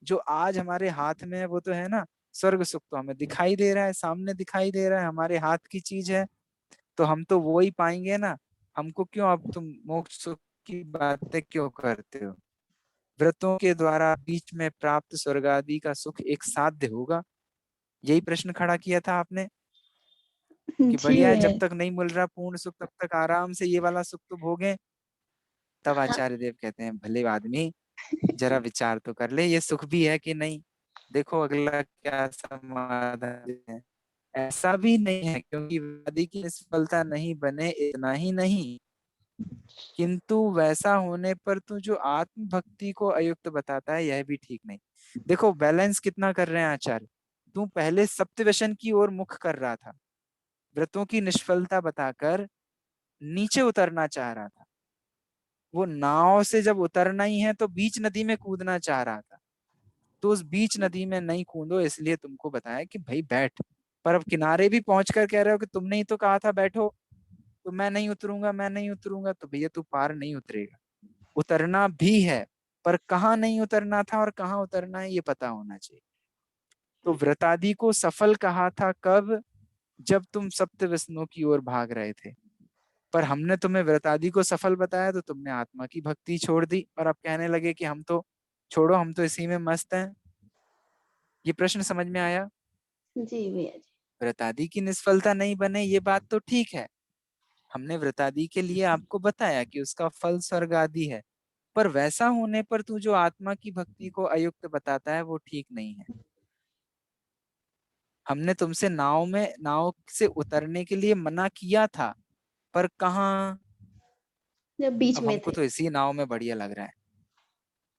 जो आज हमारे हाथ में है वो तो है ना, स्वर्ग सुख तो हमें दिखाई दे रहा है, सामने दिखाई दे रहा है, हमारे हाथ की चीज है, तो हम तो वो ही पाएंगे ना। हमको क्यों अब तुम मोक्ष सुख की बातें क्यों करते हो। व्रतों के द्वारा बीच में प्राप्त स्वर्ग आदि का सुख एक साध्य होगा। यही प्रश्न खड़ा किया था आपने कि जी बढ़िया है, भैया। जब तक नहीं मिल रहा पूर्ण सुख तब तक आराम से ये वाला सुख तो भोगे। तब आचार्य देव कहते हैं, भले आदमी जरा विचार तो कर ले, ये सुख भी है कि नहीं। देखो अगला क्या समाधान है। ऐसा भी नहीं है, क्योंकि वादी की निष्फलता नहीं बने इतना ही नहीं, किंतु वैसा होने पर तू जो आत्म भक्ति को अयुक्त बताता है यह भी ठीक नहीं। देखो बैलेंस कितना कर रहे हैं आचार्य। तू पहले सप्तव्यसन की ओर मुख कर रहा था, व्रतों की निष्फलता बताकर नीचे उतरना चाह रहा था। वो नाव से जब उतरना ही है तो बीच नदी में कूदना चाह रहा था। तो उस बीच नदी में नहीं कूदो, इसलिए तुमको बताया कि भाई बैठ। पर अब किनारे भी पहुंचकर कह रहे हो कि तुमने ही तो कहा था बैठो, तो मैं नहीं उतरूंगा, मैं नहीं उतरूंगा। तो भैया तू पार नहीं उतरेगा। उतरना भी है, पर कहाँ नहीं उतरना था और कहाँ उतरना है ये पता होना चाहिए। तो व्रतादि को सफल कहा था कब, जब तुम सप्त व्यसनों की ओर भाग रहे थे। पर हमने तुम्हें व्रतादि को सफल बताया तो तुमने आत्मा की भक्ति छोड़ दी, और अब कहने लगे कि हम तो छोड़ो, हम तो इसी में मस्त हैं। ये प्रश्न समझ में आया। जी भैया जी। व्रतादि की निष्फलता नहीं बने ये बात तो ठीक है, हमने व्रतादि के लिए आपको बताया कि उसका फल स्वर्ग आदि है। पर वैसा होने पर तू जो आत्मा की भक्ति को अयुक्त बताता है वो ठीक नहीं है। हमने तुमसे नाव से उतरने के लिए मना किया था, पर कहाँ। जब बीच अब में हमको थे। तो इसी नाव में बढ़िया लग रहा है।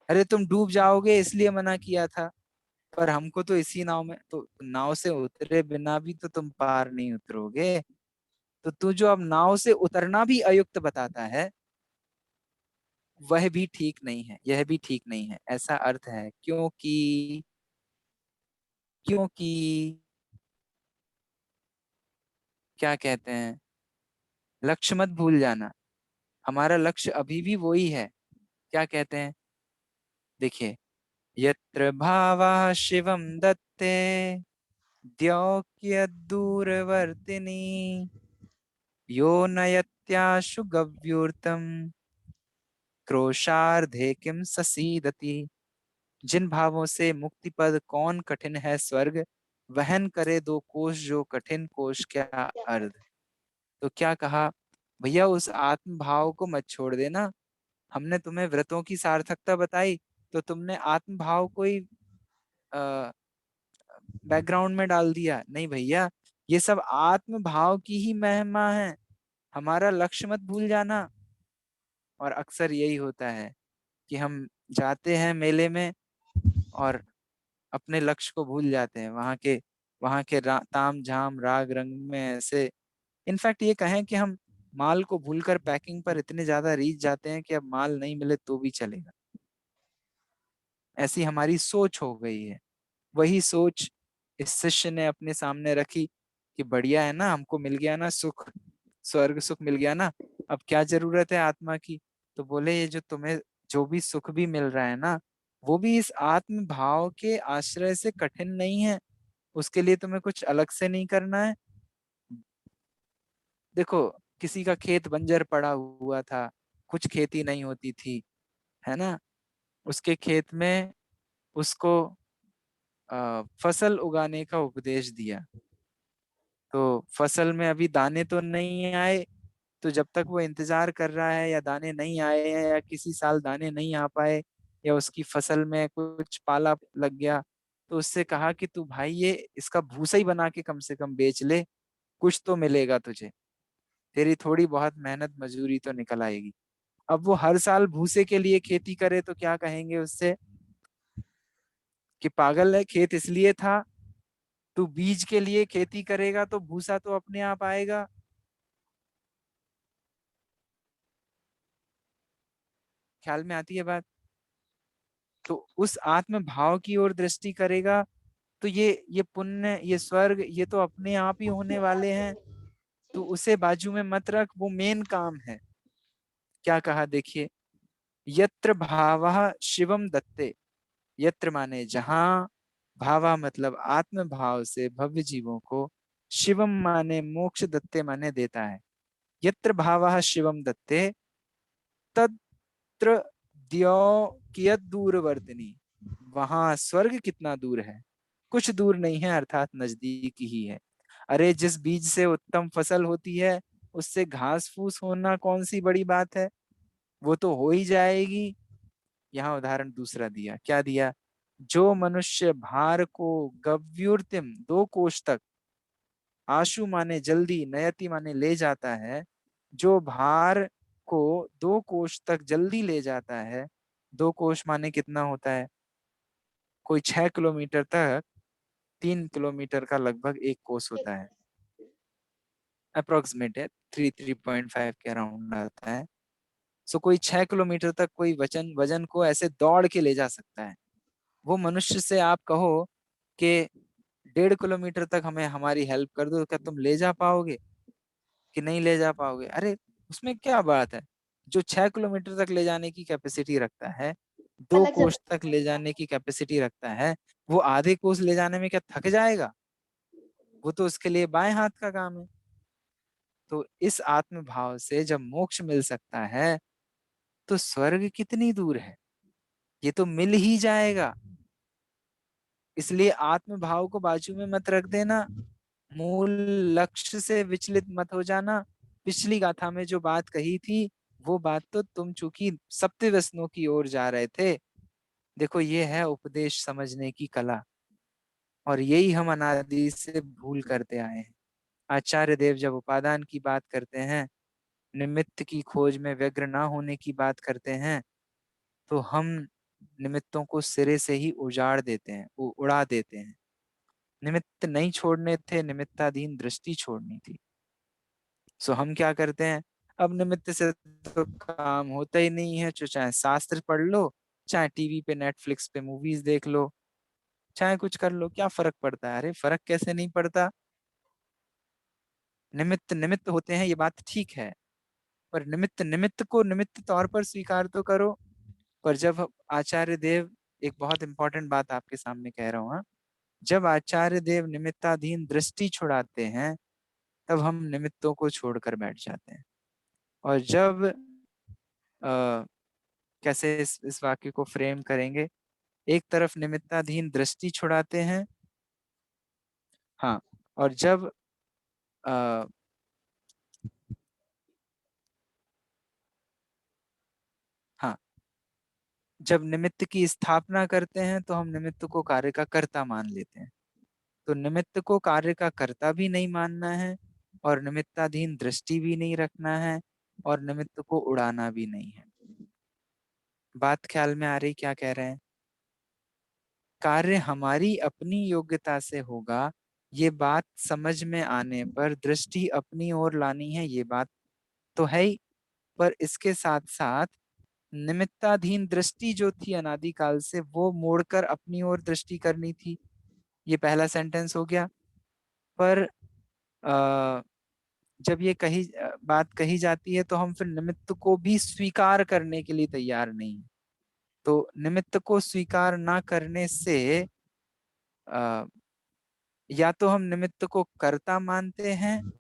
अरे तुम डूब जाओगे इसलिए मना किया था। पर हमको तो इसी नाव में, तो नाव से उतरे बिना भी तो तुम पार नहीं उतरोगे। तो तू जो अब नाव से उतरना भी अयुक्त बताता है, वह भी ठीक नहीं है, यह भी ठीक नहीं है। ऐसा अर्थ है क्योंकि, क्योंकि क्या कहते हैं, लक्ष्य मत भूल जाना। हमारा लक्ष्य अभी भी वही है। क्या कहते हैं, देखिए, यत्र भावः शिवम दत्ते द्यौक्यदूरवर्तिनी यो नयत्याशु गव्यूर्तम क्रोशार्धे किम ससीदति। जिन भावों से मुक्ति पद कौन कठिन है स्वर्ग, वहन करे दो कोश जो कठिन कोश क्या अर्ध। तो क्या कहा, भैया उस आत्म भाव को मत छोड़ देना। हमने तुम्हें व्रतों की सार्थकता बताई, तो तुमने आत्म भाव को ही बैकग्राउंड में डाल दिया। नहीं भैया, ये सब आत्म भाव की ही महिमा है, हमारा लक्ष्य मत भूल जाना। और अक्सर यही होता है कि हम जाते हैं मेले में और अपने लक्ष्य को भूल जाते हैं। वहां के ताम झाम राग रंग में ऐसे, इनफैक्ट ये कहें कि हम माल को भूलकर पैकिंग पर इतने ज्यादा रीझ जाते हैं कि अब माल नहीं मिले तो भी चलेगा। ऐसी हमारी सोच हो गई है। वही सोच इस शिष्य ने अपने सामने रखी कि बढ़िया है ना, हमको मिल गया ना सुख, स्वर्ग सुख मिल गया ना, अब क्या जरूरत है आत्मा की। तो बोले ये जो तुम्हें जो भी सुख भी मिल रहा है ना, वो भी इस आत्म भाव के आश्रय से कठिन नहीं है। उसके लिए तुम्हें कुछ अलग से नहीं करना है। देखो, किसी का खेत बंजर पड़ा हुआ था, कुछ खेती नहीं होती थी, है ना, उसके खेत में उसको फसल उगाने का उपदेश दिया। तो फसल में अभी दाने तो नहीं आए, तो जब तक वो इंतजार कर रहा है, या दाने नहीं आए हैं, या किसी साल दाने नहीं आ पाए, या उसकी फसल में कुछ पाला लग गया, तो उससे कहा कि तू भाई ये इसका भूसा ही बना के कम से कम बेच ले, कुछ तो मिलेगा तुझे, तेरी थोड़ी बहुत मेहनत मजदूरी तो निकल आएगी। अब वो हर साल भूसे के लिए खेती करे तो क्या कहेंगे उससे, कि पागल है, खेत इसलिए था, तू बीज के लिए खेती करेगा तो भूसा तो अपने आप आएगा। ख्याल में आती है बात। तो उस आत्म भाव की ओर दृष्टि करेगा तो ये पुण्य, ये स्वर्ग, ये तो अपने आप ही होने वाले हैं। तो उसे बाजू में मत रख, वो मेन काम है। क्या कहा देखिए, यत्र भावः शिवम दत्ते। यत्र माने जहां, भावा मतलब आत्म भाव से भव्य जीवों को, शिवम माने मोक्ष, दत्ते माने देता है। यत्र भावः शिवम दत्ते तत्र द्यौ कियत दूरवर्तिनी। वहां स्वर्ग कितना दूर है, कुछ दूर नहीं है, अर्थात नजदीक ही है। अरे जिस बीज से उत्तम फसल होती है, उससे घास फूस होना कौन सी बड़ी बात है, वो तो हो ही जाएगी। यहाँ उदाहरण दूसरा दिया, क्या दिया, जो मनुष्य भार को गव्युर्तिम 2 कोश तक, आशु माने जल्दी, नयति माने ले जाता है, जो भार को 2 कोश तक जल्दी ले जाता है। 2 कोश माने कितना होता है, कोई 6 किलोमीटर तक, 3 किलोमीटर का लगभग 1 कोस होता है, अप्रोक्सीमेट है, 3-3.5 के अराउंड आता है। सो कोई 6 किलोमीटर तक कोई वजन वजन को ऐसे दौड़ के ले जा सकता है। वो मनुष्य से आप कहो कि 1.5 किलोमीटर तक हमें हमारी हेल्प कर दो, क्या तुम ले जा पाओगे कि नहीं ले जा पाओगे। अरे उसमें क्या बात है, जो 6 किलोमीटर तक ले जाने की कैपेसिटी रखता है, दो अलग जब कोस तक ले जाने की कैपेसिटी रखता है, वो आधे कोस ले जाने में क्या थक जाएगा, वो तो उसके लिए बाएं हाथ का काम है। तो इस आत्म भाव से जब मोक्ष मिल सकता है, तो स्वर्ग कितनी दूर है, ये तो मिल ही जाएगा। इसलिए आत्म भाव को बाजू में मत रख देना, मूल लक्ष्य से विचलित मत हो जाना। पिछली गाथा में जो बात कही थी, वो बात तो तुम चूंकि सप्त व्यसनों की ओर जा रहे थे। देखो ये है उपदेश समझने की कला, और यही हम अनादि से भूल करते आए हैं। आचार्य देव जब उपादान की बात करते हैं, निमित्त की खोज में व्यग्र ना होने की बात करते हैं, तो हम निमित्तों को सिरे से ही उजाड़ देते हैं, उड़ा देते हैं। निमित्त नहीं छोड़ने थे, निमित्ताधीन दृष्टि छोड़नी थी। सो हम क्या करते हैं, अब निमित्त से तो काम होता ही नहीं है, तो चाहे शास्त्र पढ़ लो, चाहे टीवी पे नेटफ्लिक्स पे मूवीज देख लो, चाहे कुछ कर लो, क्या फर्क पड़ता है? अरे फर्क कैसे नहीं पड़ता? निमित्त निमित्त होते हैं, ये बात ठीक है, पर निमित्त निमित्त को निमित्त तौर पर स्वीकार तो करो। पर जब आचार्य देव, एक बहुत इंपॉर्टेंट बात आपके सामने कह रहा हूँ, हाँ, जब आचार्य देव निमित्ताधीन दृष्टि छुड़ाते हैं, तब हम निमित्तों को छोड़कर बैठ जाते हैं। और जब कैसे इस वाक्य को फ्रेम करेंगे, एक तरफ निमित्ताधीन दृष्टि छुड़ाते हैं, हाँ, और जब हाँ, जब निमित्त की स्थापना करते हैं तो हम निमित्त को कार्य का कर्ता मान लेते हैं। तो निमित्त को कार्य का कर्ता भी नहीं मानना है, और निमित्ताधीन दृष्टि भी नहीं रखना है, और निमित्त को उड़ाना भी नहीं है। बात ख्याल में आ रही क्या कह रहे हैं? कार्य हमारी अपनी योग्यता से होगा, ये बात समझ में आने पर दृष्टि अपनी ओर लानी है, ये बात तो है ही, पर इसके साथ साथ निमित्ताधीन दृष्टि जो थी अनादिकाल से, वो मोड़कर अपनी ओर दृष्टि करनी थी। ये पहला सेंटेंस हो गया। पर जब ये बात कही जाती है तो हम फिर निमित्त को भी स्वीकार करने के लिए तैयार नहीं। तो निमित्त को स्वीकार ना करने से या तो हम निमित्त को कर्ता मानते हैं,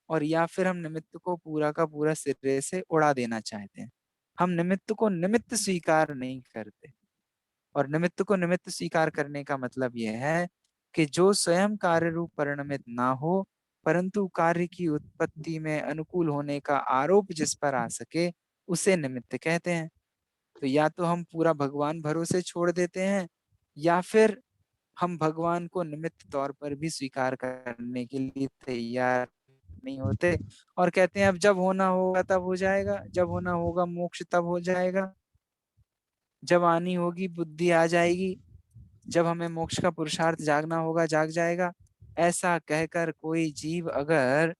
और या फिर हम निमित्त को पूरा का पूरा सिरे से उड़ा देना चाहते हैं। हम निमित्त को निमित्त स्वीकार नहीं करते। और निमित्त को निमित्त स्वीकार करने का मतलब यह है कि जो स्वयं कार्य रूप परिणमित ना हो, परंतु कार्य की उत्पत्ति में अनुकूल होने का आरोप जिस पर आ सके, उसे निमित्त कहते हैं। तो या तो हम पूरा भगवान भरोसे छोड़ देते हैं, या फिर हम भगवान को निमित्त तौर पर भी स्वीकार करने के लिए तैयार नहीं होते, और कहते हैं अब जब होना होगा तब हो जाएगा, जब होना होगा मोक्ष तब हो जाएगा, जब आनी होगी बुद्धि आ जाएगी, जब हमें मोक्ष का पुरुषार्थ जागना होगा जाग जाएगा। ऐसा कहकर कोई जीव अगर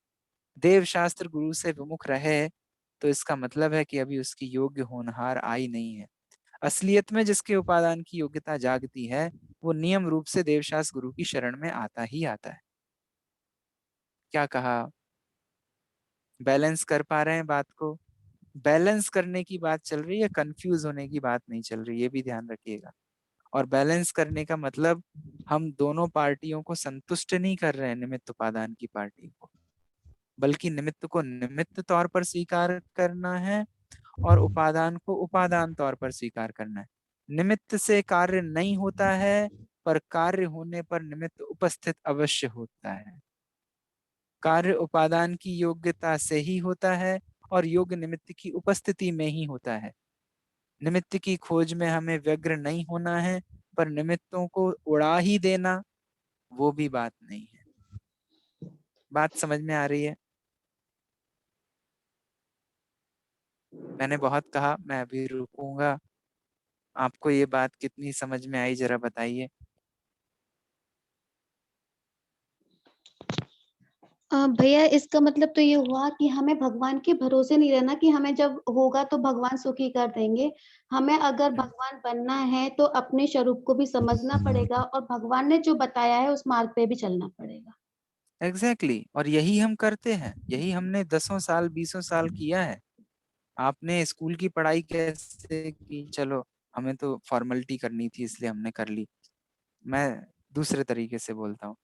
देव शास्त्र गुरु से विमुख रहे, तो इसका मतलब है कि अभी उसकी योग्य होनहार आई नहीं है। असलियत में जिसके उपादान की योग्यता जागती है, वो नियम रूप से देवशास्त्र गुरु की शरण में आता ही आता है। क्या कहा? बैलेंस कर पा रहे हैं बात को? बैलेंस करने की बात चल रही है, कंफ्यूज होने की बात नहीं चल रही, ये भी ध्यान रखिएगा। और बैलेंस करने का मतलब हम दोनों पार्टियों को संतुष्ट नहीं कर रहे हैं, निमित्त उपादान की पार्टी को, बल्कि निमित्त को निमित्त तौर पर स्वीकार करना है, और उपादान को उपादान तौर पर स्वीकार करना है। निमित्त से कार्य नहीं होता है, पर कार्य होने पर निमित्त उपस्थित अवश्य होता है। कार्य उपादान की योग्यता से ही होता है, और योग्य निमित्त की उपस्थिति में ही होता है। निमित्त की खोज में हमें व्यग्र नहीं होना है, पर निमित्तों को उड़ा ही देना, वो भी बात नहीं है। बात समझ में आ रही है? मैंने बहुत कहा, मैं अभी रुकूंगा। आपको ये बात कितनी समझ में आई, जरा बताइए। भैया इसका मतलब तो ये हुआ कि हमें भगवान के भरोसे नहीं रहना कि हमें जब होगा तो भगवान सुखी कर देंगे। हमें अगर भगवान बनना है तो अपने स्वरूप को भी समझना पड़ेगा, और भगवान ने जो बताया है उस मार्ग पे भी चलना पड़ेगा। एग्जैक्टली और यही हम करते हैं, यही हमने 10 साल 20 साल किया है। आपने स्कूल की पढ़ाई कैसे की? चलो, हमें तो फॉर्मेलिटी करनी थी इसलिए हमने कर ली। मैं दूसरे तरीके से बोलता हूँ,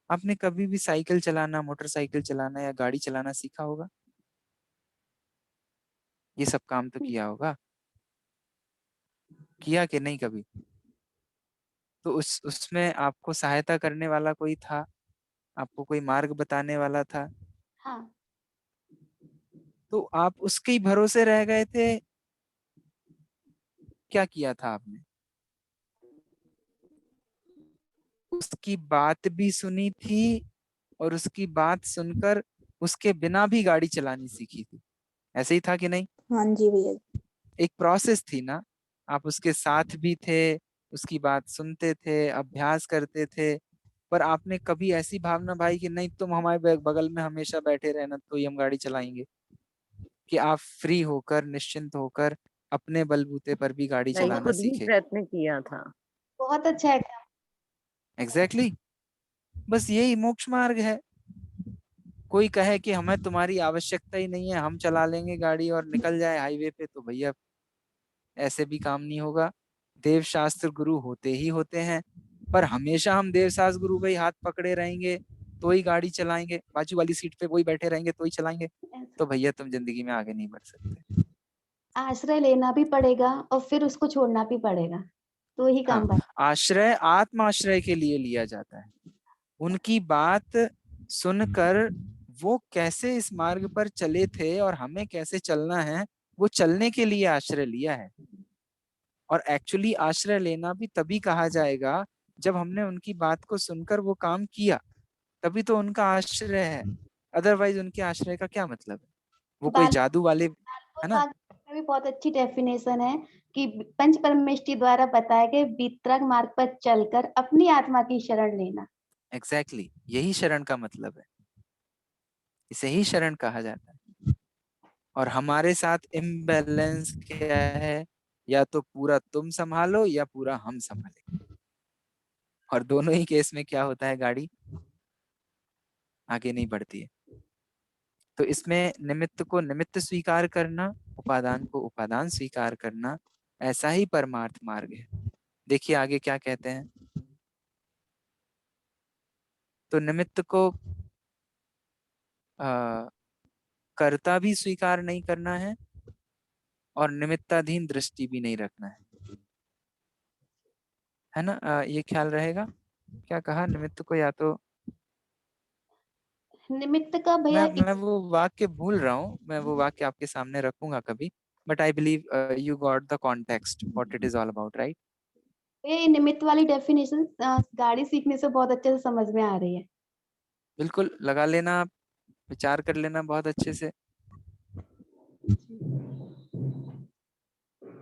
आपने कभी भी साइकिल चलाना, मोटरसाइकिल चलाना या गाड़ी चलाना सीखा होगा? ये सब काम तो किया होगा, किया कि नहीं कभी? तो उसमें आपको सहायता करने वाला कोई था, आपको कोई मार्ग बताने वाला था, हाँ। तो आप उसके ही भरोसे रह गए थे। क्या किया था आपने? उसकी बात भी सुनी थी, और उसकी बात सुनकर उसके बिना भी गाड़ी चलानी सीखी थी। ऐसे ही था कि नहीं? हाँ जी भैया। एक प्रोसेस थी ना। आप उसके साथ भी थे, उसकी बात सुनते थे, अभ्यास करते थे, पर आपने कभी ऐसी भावना भाई कि नहीं तुम हमारे बगल में हमेशा बैठे रहना तो ही हम गाड़ी चलाएंगे, कि आप फ्री होकर निश्चिंत होकर अपने बलबूते पर भी गाड़ी नहीं, चलाना खुद ही सीखे? प्रयत्न किया था। बहुत अच्छा है। एग्जैक्टली बस यही मोक्ष मार्ग है। कोई कहे कि हमें तुम्हारी आवश्यकता ही नहीं है, हम चला लेंगे गाड़ी और निकल जाए हाईवे पे, तो भैया ऐसे भी काम नहीं होगा। देव शास्त्र गुरु होते ही होते हैं, पर हमेशा हम देव शास्त्र गुरु का ही हाथ पकड़े रहेंगे तो ही गाड़ी चलाएंगे, बाजू वाली सीट पे वही बैठे रहेंगे तो ही चलाएंगे, तो भैया तुम जिंदगी में आगे नहीं बढ़ सकते। आश्रय लेना भी पड़ेगा और फिर उसको छोड़ना भी पड़ेगा, तो ही काम हाँ, बन। आश्रय आत्माश्रय के लिए लिया जाता है। उनकी बात सुनकर वो कैसे इस मार्ग पर चले थे और हमें कैसे चलना है, वो चलने के लिए आश्रय लिया है। और एक्चुअली आश्रय लेना भी तभी कहा जाएगा जब हमने उनकी बात को सुनकर वो काम किया, तभी तो उनका आश्रय है। अदरवाइज उनके आश्रय का क्या मतलब है? वो कोई बाल जादू वाले, है ना? में भी बहुत अच्छी डेफिनेशन है कि पंच परमेष्टि द्वारा बताया गया वितरक मार्ग पर चलकर अपनी आत्मा की शरण लेना। एग्जैक्टली यही शरण का मतलब है, इसे ही शरण कहा जाता है। और हमारे साथ इम्बैलेंस क्या है, या तो पूरा तुम संभालो या पूरा हम संभाले, और दोनों ही केस में क्या होता है, गाड़ी आगे नहीं बढ़ती है। तो इसमें निमित्त को निमित्त स्वीकार करना, उपादान को उपादान स्वीकार करना, ऐसा ही परमार्थ मार्ग है। देखिए आगे क्या कहते हैं। तो निमित्त को कर्ता भी स्वीकार नहीं करना है और निमित्ताधीन दृष्टि भी नहीं रखना है ना? ये ख्याल रहेगा। क्या कहा, निमित्त को या तो निमित्त का भैया मैं वो वाक्य भूल रहा हूँ, मैं वो वाक्य आपके सामने रखूंगा कभी, but I believe you got the context what it is all about, right? ये निमित्त वाली डेफिनेशन गाड़ी सीखने से बहुत अच्छे से समझ में आ रही है। बिल्कुल लगा लेना आप, विचार कर लेना बहुत अच्छे से।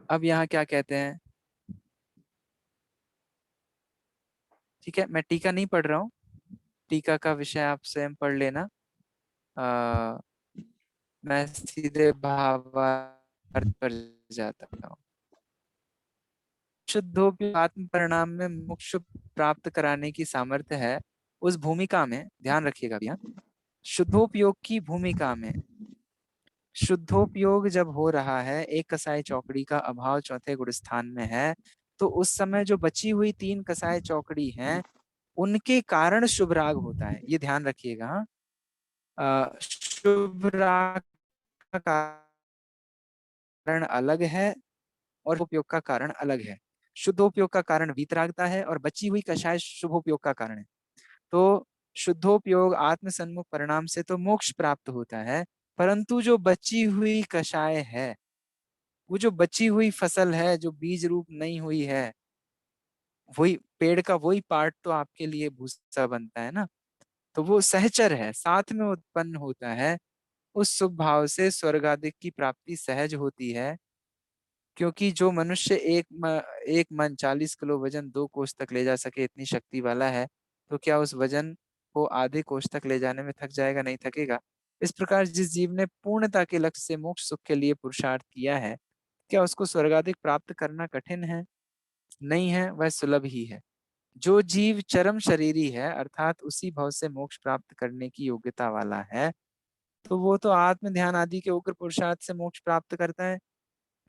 अब यहाँ क्या कहते हैं, ठीक है मैं टीका नहीं पढ़ रहा हूँ, टीका का विषय आप स्वयं पढ़ लेना। मैं सीधे भावार्थ पर जाता हूँ। शुद्धोपयोग आत्म परिणाम में मोक्ष प्राप्त कराने की सामर्थ्य है। उस भूमिका में ध्यान रखिएगा भैया, शुद्धोपयोग की भूमिका में, शुद्धोपयोग जब हो रहा है, एक कसाई चौकड़ी का अभाव चौथे गुण स्थान में है, तो उस समय जो बची हुई 3 कसाई चौकड़ी हैं, उनके कारण शुभ राग होता है, ये ध्यान रखिएगा। शुभ राग का कारण अलग है और उपयोग का कारण अलग है। शुद्धोपयोग का कारण वीतरागता है और बची हुई कषाय शुभोपयोग का कारण है। तो शुद्धोपयोग आत्म सन्मुख परिणाम से तो मोक्ष प्राप्त होता है, परंतु जो बची हुई कषाय है, वो जो बची हुई फसल है, जो बीज रूप नहीं हुई है, वही पेड़ का वही पार्ट तो आपके लिए भूसा बनता है ना, तो वो सहचर है, साथ में उत्पन्न होता है। उस शुभ भाव से स्वर्गादिक की प्राप्ति सहज होती है, क्योंकि जो मनुष्य एक मन 40 किलो वजन 2 कोस तक ले जा सके इतनी शक्ति वाला है, तो क्या उस वजन को आधे कोस तक ले जाने में थक जाएगा? नहीं थकेगा। इस प्रकार जिस जीव ने पूर्णता के लक्ष्य से मोक्ष सुख के लिए पुरुषार्थ किया है, क्या उसको स्वर्गाधिक प्राप्त करना कठिन है? नहीं है, वह सुलभ ही है। जो जीव चरम शरीरी है, अर्थात उसी भाव से मोक्ष प्राप्त करने की योग्यता वाला है, तो वो तो आत्म ध्यान आदि के उग्र पुरुषार्थ से मोक्ष प्राप्त करता है।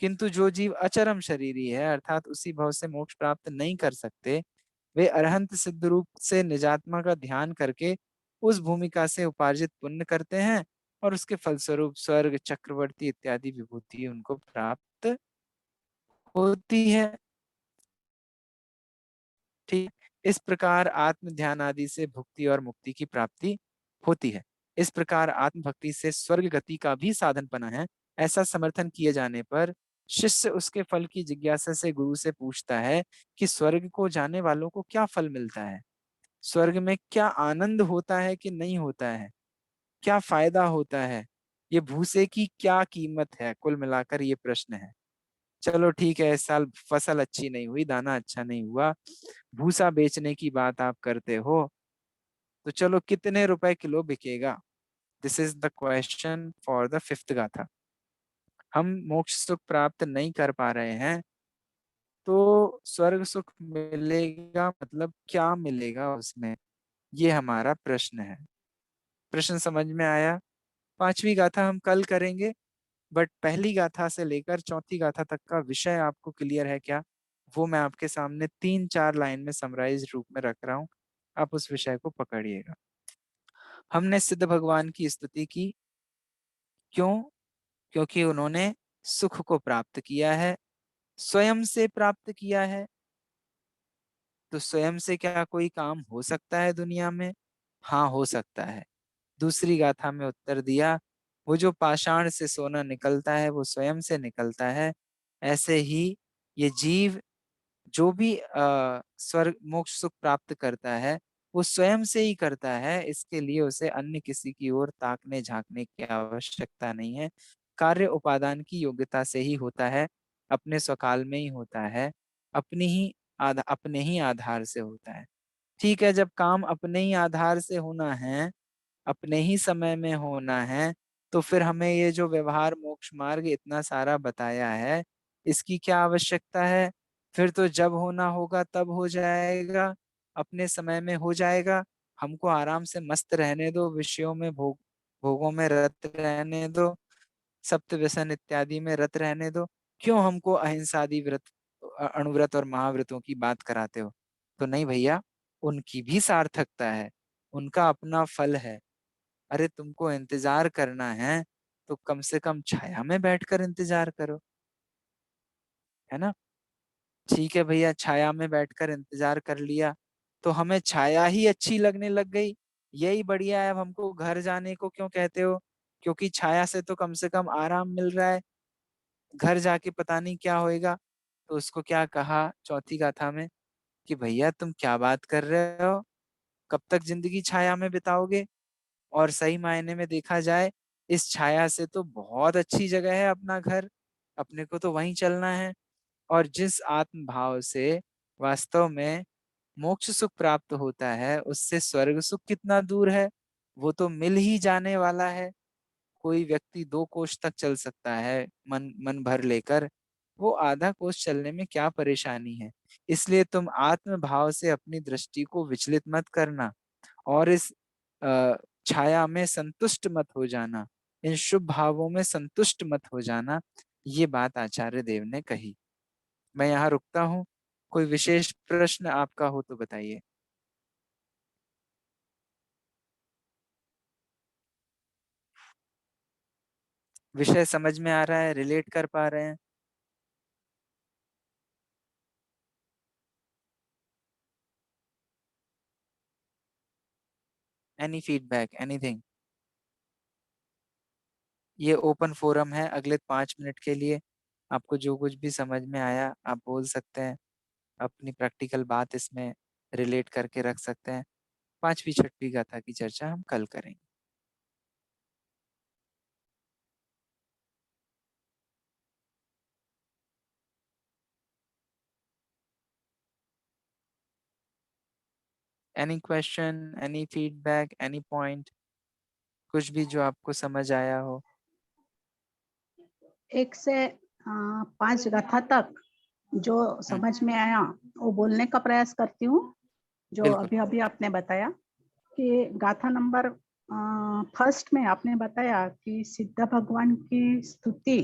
किंतु जो जीव अचरम शरीरी है, अर्थात उसी भाव से मोक्ष प्राप्त नहीं कर सकते, वे अरहंत सिद्ध रूप से निजात्मा का ध्यान करके उस भूमिका से उपार्जित पुण्य करते हैं और उसके फलस्वरूप स्वर्ग, चक्रवर्ती इत्यादि विभूति उनको प्राप्त होती है। ठीक, इस प्रकार आत्म ध्यान आदि से भुक्ति और मुक्ति की प्राप्ति होती है। इस प्रकार आत्म भक्ति से स्वर्ग गति का भी साधन बना है। ऐसा समर्थन किए जाने पर शिष्य उसके फल की जिज्ञासा से गुरु से पूछता है कि स्वर्ग को जाने वालों को क्या फल मिलता है, स्वर्ग में क्या आनंद होता है कि नहीं होता है, क्या फायदा होता है, ये भूसे की क्या कीमत है, कुल मिलाकर ये प्रश्न है। चलो ठीक है, इस साल फसल अच्छी नहीं हुई, दाना अच्छा नहीं हुआ, भूसा बेचने की बात आप करते हो, तो चलो कितने रुपए किलो बिकेगा? This is the question for the fifth गाथा। हम मोक्ष सुख प्राप्त नहीं कर पा रहे हैं, तो स्वर्ग सुख मिलेगा मतलब क्या मिलेगा उसमें, ये हमारा प्रश्न है। प्रश्न समझ में आया? पांचवी गाथा हम कल करेंगे, बट पहली गाथा से लेकर चौथी गाथा तक का विषय आपको क्लियर है क्या? वो मैं आपके सामने 3-4 लाइन में समराइज रूप में रख रहा हूँ, आप उस विषय को पकड़िएगा। हमने सिद्ध भगवान की स्तुति की, क्यों? क्योंकि उन्होंने सुख को प्राप्त किया है, स्वयं से प्राप्त किया है। तो स्वयं से क्या कोई काम हो सकता है दुनिया में? हाँ, हो सकता है। दूसरी गाथा में उत्तर दिया, वो जो पाषाण से सोना निकलता है वो स्वयं से निकलता है। ऐसे ही ये जीव जो भी स्वर्ग मोक्ष सुख प्राप्त करता है वो स्वयं से ही करता है, इसके लिए उसे अन्य किसी की ओर ताकने झांकने की आवश्यकता नहीं है। कार्य उपादान की योग्यता से ही होता है, अपने स्वकाल में ही होता है, अपने ही आधार से होता है। ठीक है, जब काम अपने ही आधार से होना है, अपने ही समय में होना है, तो फिर हमें ये जो व्यवहार मोक्ष मार्ग इतना सारा बताया है, इसकी क्या आवश्यकता है? फिर तो जब होना होगा तब हो जाएगा, अपने समय में हो जाएगा। हमको आराम से मस्त रहने दो, विषयों में भोगों में रत रहने दो, सप्त व्यसन इत्यादि में रत रहने दो। क्यों हमको अहिंसादि व्रत, अणुव्रत और महाव्रतों की बात कराते हो? तो नहीं भैया, उनकी भी सार्थकता है, उनका अपना फल है। अरे तुमको इंतजार करना है तो कम से कम छाया में बैठकर इंतजार करो, है ना? ठीक है भैया, छाया में बैठकर इंतजार कर लिया, तो हमें छाया ही अच्छी लगने लग गई, यही बढ़िया है। अब हमको घर जाने को क्यों कहते हो? क्योंकि छाया से तो कम से कम आराम मिल रहा है, घर जाके पता नहीं क्या होएगा। तो उसको क्या कहा चौथी गाथा में कि भैया तुम क्या बात कर रहे हो, कब तक जिंदगी छाया में बिताओगे? और सही मायने में देखा जाए, इस छाया से तो बहुत अच्छी जगह है अपना घर, अपने को तो वहीं चलना है। और जिस आत्म भाव से वास्तव में मोक्ष सुख प्राप्त होता है, उससे स्वर्ग सुख कितना दूर है, वो तो मिल ही जाने वाला है। कोई व्यक्ति 2 कोस तक चल सकता है मन मन भर लेकर, वो आधा कोस चलने में क्या परेशानी है? इसलिए तुम आत्म भाव से अपनी दृष्टि को विचलित मत करना, और इस अ, छाया में संतुष्ट मत हो जाना, इन शुभ भावों में संतुष्ट मत हो जाना। ये बात आचार्य देव ने कही। मैं यहाँ रुकता हूँ, कोई विशेष प्रश्न आपका हो तो बताइए। विषय समझ में आ रहा है, रिलेट कर पा रहे हैं? Any feedback, anything? ये ओपन फोरम है, अगले 5 मिनट के लिए आपको जो कुछ भी समझ में आया आप बोल सकते हैं, अपनी प्रैक्टिकल बात इसमें रिलेट करके रख सकते हैं। 5वीं 6वीं गाथा की चर्चा हम कल करेंगे। Any question, any feedback, any point, कुछ भी जो आपको समझ आया हो? 1 से 5 गाथा तक जो समझ में आया वो बोलने का प्रयास करती हूँ। जो बिल्कुल। अभी अभी आपने बताया कि गाथा नंबर फर्स्ट में आपने बताया कि सिद्ध भगवान की स्तुति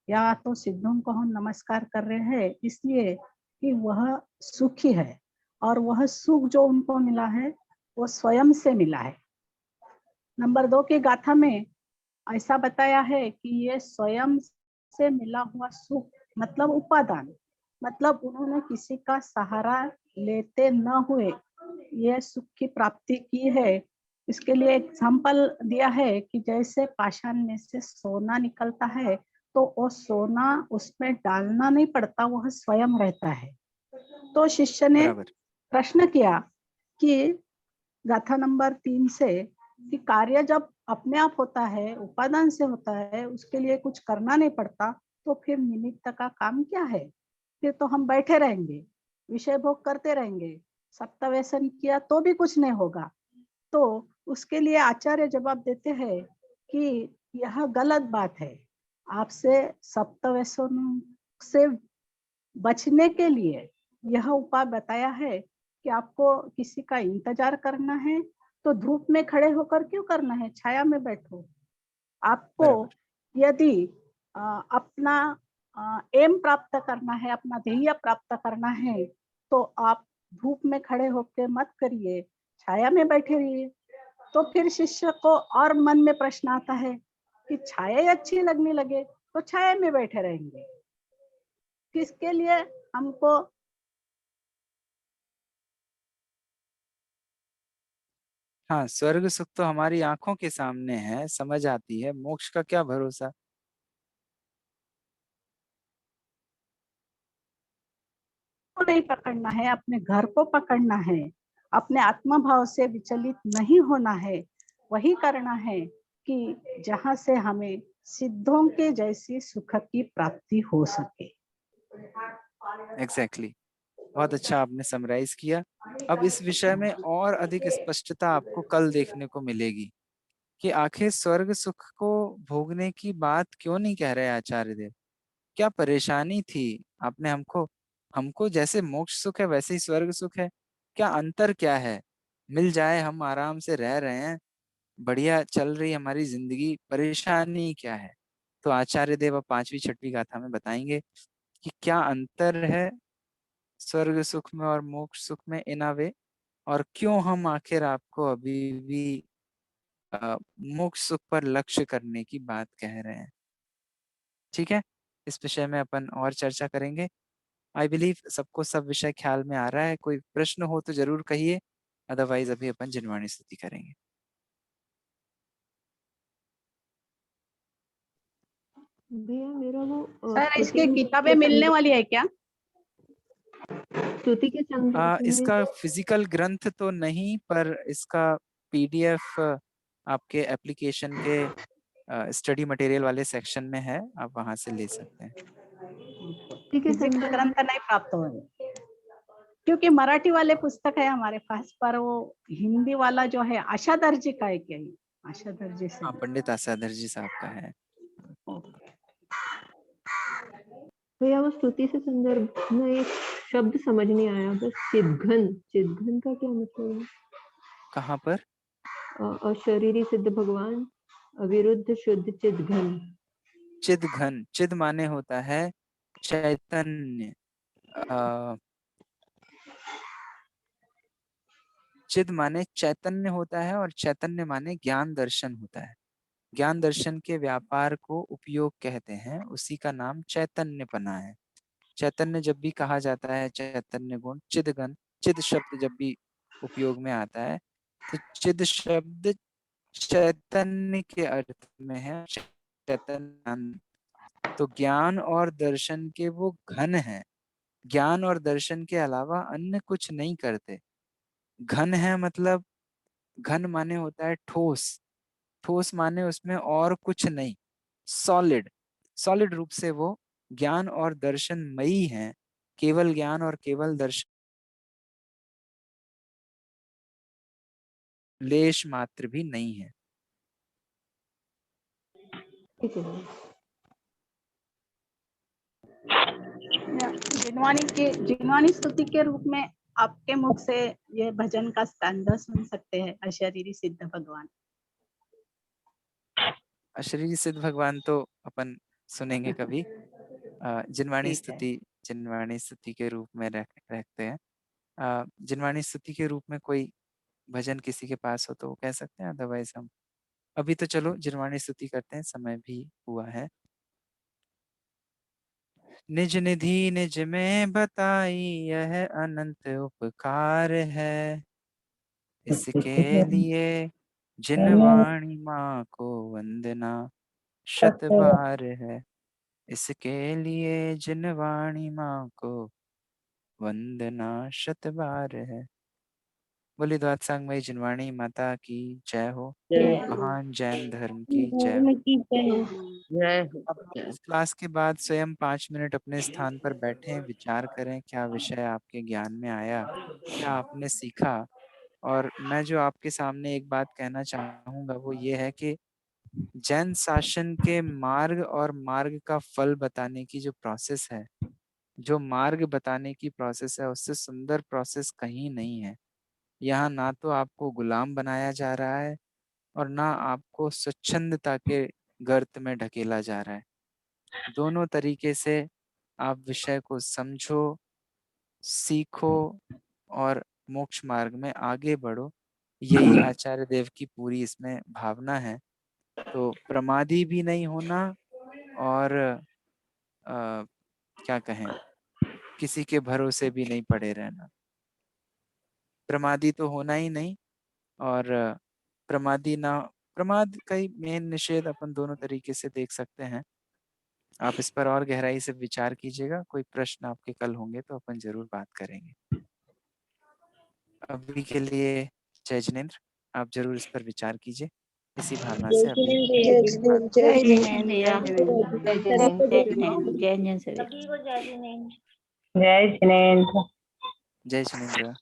या तो सिद्धों को हम नमस्कार कर रहे हैं इसलिए कि वह सुखी है और वह सुख जो उनको मिला है वो स्वयं से मिला है। नंबर 2 की गाथा में ऐसा बताया है कि ये स्वयं से मिला हुआ सुख मतलब उपादान, मतलब उन्होंने किसी का सहारा लेते न हुए ये सुख की प्राप्ति की है। इसके लिए एग्जाम्पल दिया है कि जैसे पाषाण में से सोना निकलता है तो वो सोना उसमें डालना नहीं पड़ता, वह स्वयं रहता है। तो शिष्य ने बराबर। प्रश्न किया कि गाथा नंबर 3 से कि कार्य जब अपने आप होता है, उपादान से होता है, उसके लिए कुछ करना नहीं पड़ता, तो फिर निमित्त का काम क्या है? फिर तो हम बैठे रहेंगे, विषय भोग करते रहेंगे, सप्तव्यसन किया तो भी कुछ नहीं होगा। तो उसके लिए आचार्य जवाब देते हैं कि यह गलत बात है। आपसे सप्तव्यसन से बचने के लिए यह उपाय बताया है कि आपको किसी का इंतजार करना है तो धूप में खड़े होकर क्यों करना है, छाया में बैठो। आपको बराबर। यदि अपना एम प्राप्त करना है, अपना ध्येय प्राप्त करना है, तो आप धूप में खड़े होकर मत करिए, छाया में बैठे रहिए। तो फिर शिष्य को और मन में प्रश्न आता है कि छाया ही अच्छी लगने लगे तो छाया में बैठे रहेंगे। किसके लिए हमको हाँ, स्वर्ग सुख तो हमारी आंखों के सामने है, समझ आती है, मोक्ष का क्या भरोसा। नहीं पकड़ना है, अपने घर को पकड़ना है, अपने आत्मा भाव से विचलित नहीं होना है। वही करना है कि जहां से हमें सिद्धों के जैसी सुख की प्राप्ति हो सके। एग्जैक्टली, बहुत अच्छा आपने समराइज किया। अब इस विषय में और अधिक स्पष्टता आपको कल देखने को मिलेगी कि आखिर स्वर्ग सुख को भोगने की बात क्यों नहीं कह रहे आचार्य देव। क्या परेशानी थी? आपने हमको हमको जैसे मोक्ष सुख है वैसे ही स्वर्ग सुख है, क्या अंतर क्या है? मिल जाए, हम आराम से रह रहे हैं, बढ़िया चल रही हमारी जिंदगी, परेशानी क्या है? तो आचार्य देव अब पांचवी छठवीं गाथा में बताएंगे कि क्या अंतर है स्वर्ग सुख में और मोक्ष सुख में इन अ वे, और क्यों हम आखिर आपको अभी भी मोक्ष सुख पर लक्ष्य करने की बात कह रहे हैं। ठीक है, इस विषय में अपन और चर्चा करेंगे। आई बिलीव सबको सब विषय ख्याल में आ रहा है। कोई प्रश्न हो तो जरूर कहिए, अदरवाइज अभी अपन जिनवाणी स्तुति करेंगे। भैया मेरा वो सर इसकी स्तुति किताबें के मिलने संदर्भ वाली है क्या? स्तुति के संदर्भ में इसका फिजिकल ग्रंथ तो नहीं, पर इसका पीडीएफ आपके एप्लीकेशन के स्टडी मटेरियल वाले सेक्शन में है, आप वहां से ले सकते हैं। स्तुति के फिजिकल संदर्भ ग्रंथ नहीं प्राप्त हुए क्योंकि मराठी वाले पुस्तक है हमारे पास, पर वो हिंदी वाला जो है आशा दर्जी का है क्या? ये आशा दर्जी से हाँ, पंडित आसाधर जी साहब का है। भैया वो स्तुति से संदर्भ में एक शब्द समझ नहीं आया, बस चिदघन। चिदघन का क्या मतलब है? कहाँ पर? अशरीरी सिद्ध भगवान, अविरुद्ध शुद्ध चिदघन। चिद घन, चिद माने होता है चैतन्य। चिद माने चैतन्य होता है, और चैतन्य माने ज्ञान दर्शन होता है। ज्ञान दर्शन के व्यापार को उपयोग कहते हैं, उसी का नाम चैतन्यपना है। चैतन्य जब भी कहा जाता है, चैतन्य गुण, चिदघन, चिद शब्द जब भी उपयोग में आता है तो चिद शब्द चैतन्य के अर्थ में है, चैतन्य। तो ज्ञान और दर्शन के वो घन है, ज्ञान और दर्शन के अलावा अन्य कुछ नहीं करते। घन है मतलब, घन माने होता है ठोस, ठोस माने उसमें और कुछ नहीं, सॉलिड, सॉलिड रूप से वो ज्ञान और दर्शनमयी है। केवल ज्ञान और केवल दर्शन, लेश मात्र भी नहीं है। ठीक है भैया। जिनवाणी स्तुति के रूप में आपके मुख से ये भजन का स्टैंडर्ड सुन सकते हैं, अशरीरी सिद्ध भगवान। अशरीरी सिद्ध भगवान तो अपन सुनेंगे कभी। जिनवाणी ठीक है। स्तुति, जिनवाणी स्तुति के रूप में रखते हैं। जिनवाणी स्तुति के रूप में कोई भजन किसी के पास हो तो वो कह सकते हैं, अदरवाइज हम अभी तो चलो जिनवाणी स्तुति करते हैं, समय भी हुआ है। निज निधि निज में बताई यह अनंत उपकार है, इसके लिए जिनवाणी माँ को वंदना शत बार है। इसके लिए जिनवाणी माँ को वंदना शत बार है। बोली द्वादशांगमयी जिनवाणी माता की जय हो। महान जैन धर्म की जय हो। अब इस क्लास के बाद स्वयं 5 मिनट अपने स्थान पर बैठें, विचार करें क्या विषय आपके ज्ञान में आया, क्या आपने सीखा। और मैं जो आपके सामने एक बात कहना चाहूँगा वो ये है कि जैन शासन के मार्ग और मार्ग का फल बताने की जो प्रोसेस है, जो मार्ग बताने की प्रोसेस है, उससे सुंदर प्रोसेस कहीं नहीं है। यहाँ ना तो आपको गुलाम बनाया जा रहा है और ना आपको स्वच्छंदता के गर्त में ढकेला जा रहा है। दोनों तरीके से आप विषय को समझो, सीखो और मोक्ष मार्ग में आगे बढ़ो। यही आचार्य देव की पूरी इसमें भावना है। तो प्रमादी भी नहीं होना और क्या कहें, किसी के भरोसे भी नहीं पड़े रहना। प्रमादी तो होना ही नहीं, और प्रमाद का ही मेन निषेध अपन दोनों तरीके से देख सकते हैं। आप इस पर और गहराई से विचार कीजिएगा। कोई प्रश्न आपके कल होंगे तो अपन जरूर बात करेंगे। अभी के लिए जय जिनेंद्र, आप जरूर इस पर विचार कीजिए। इसी भावना से अभी जय जिनेंद्र भैया। जय जिनेंद्र। जय जिनेंद्र सभी को जय जिनेंद्र। जय जिनेंद्र। जय जिनेंद्र।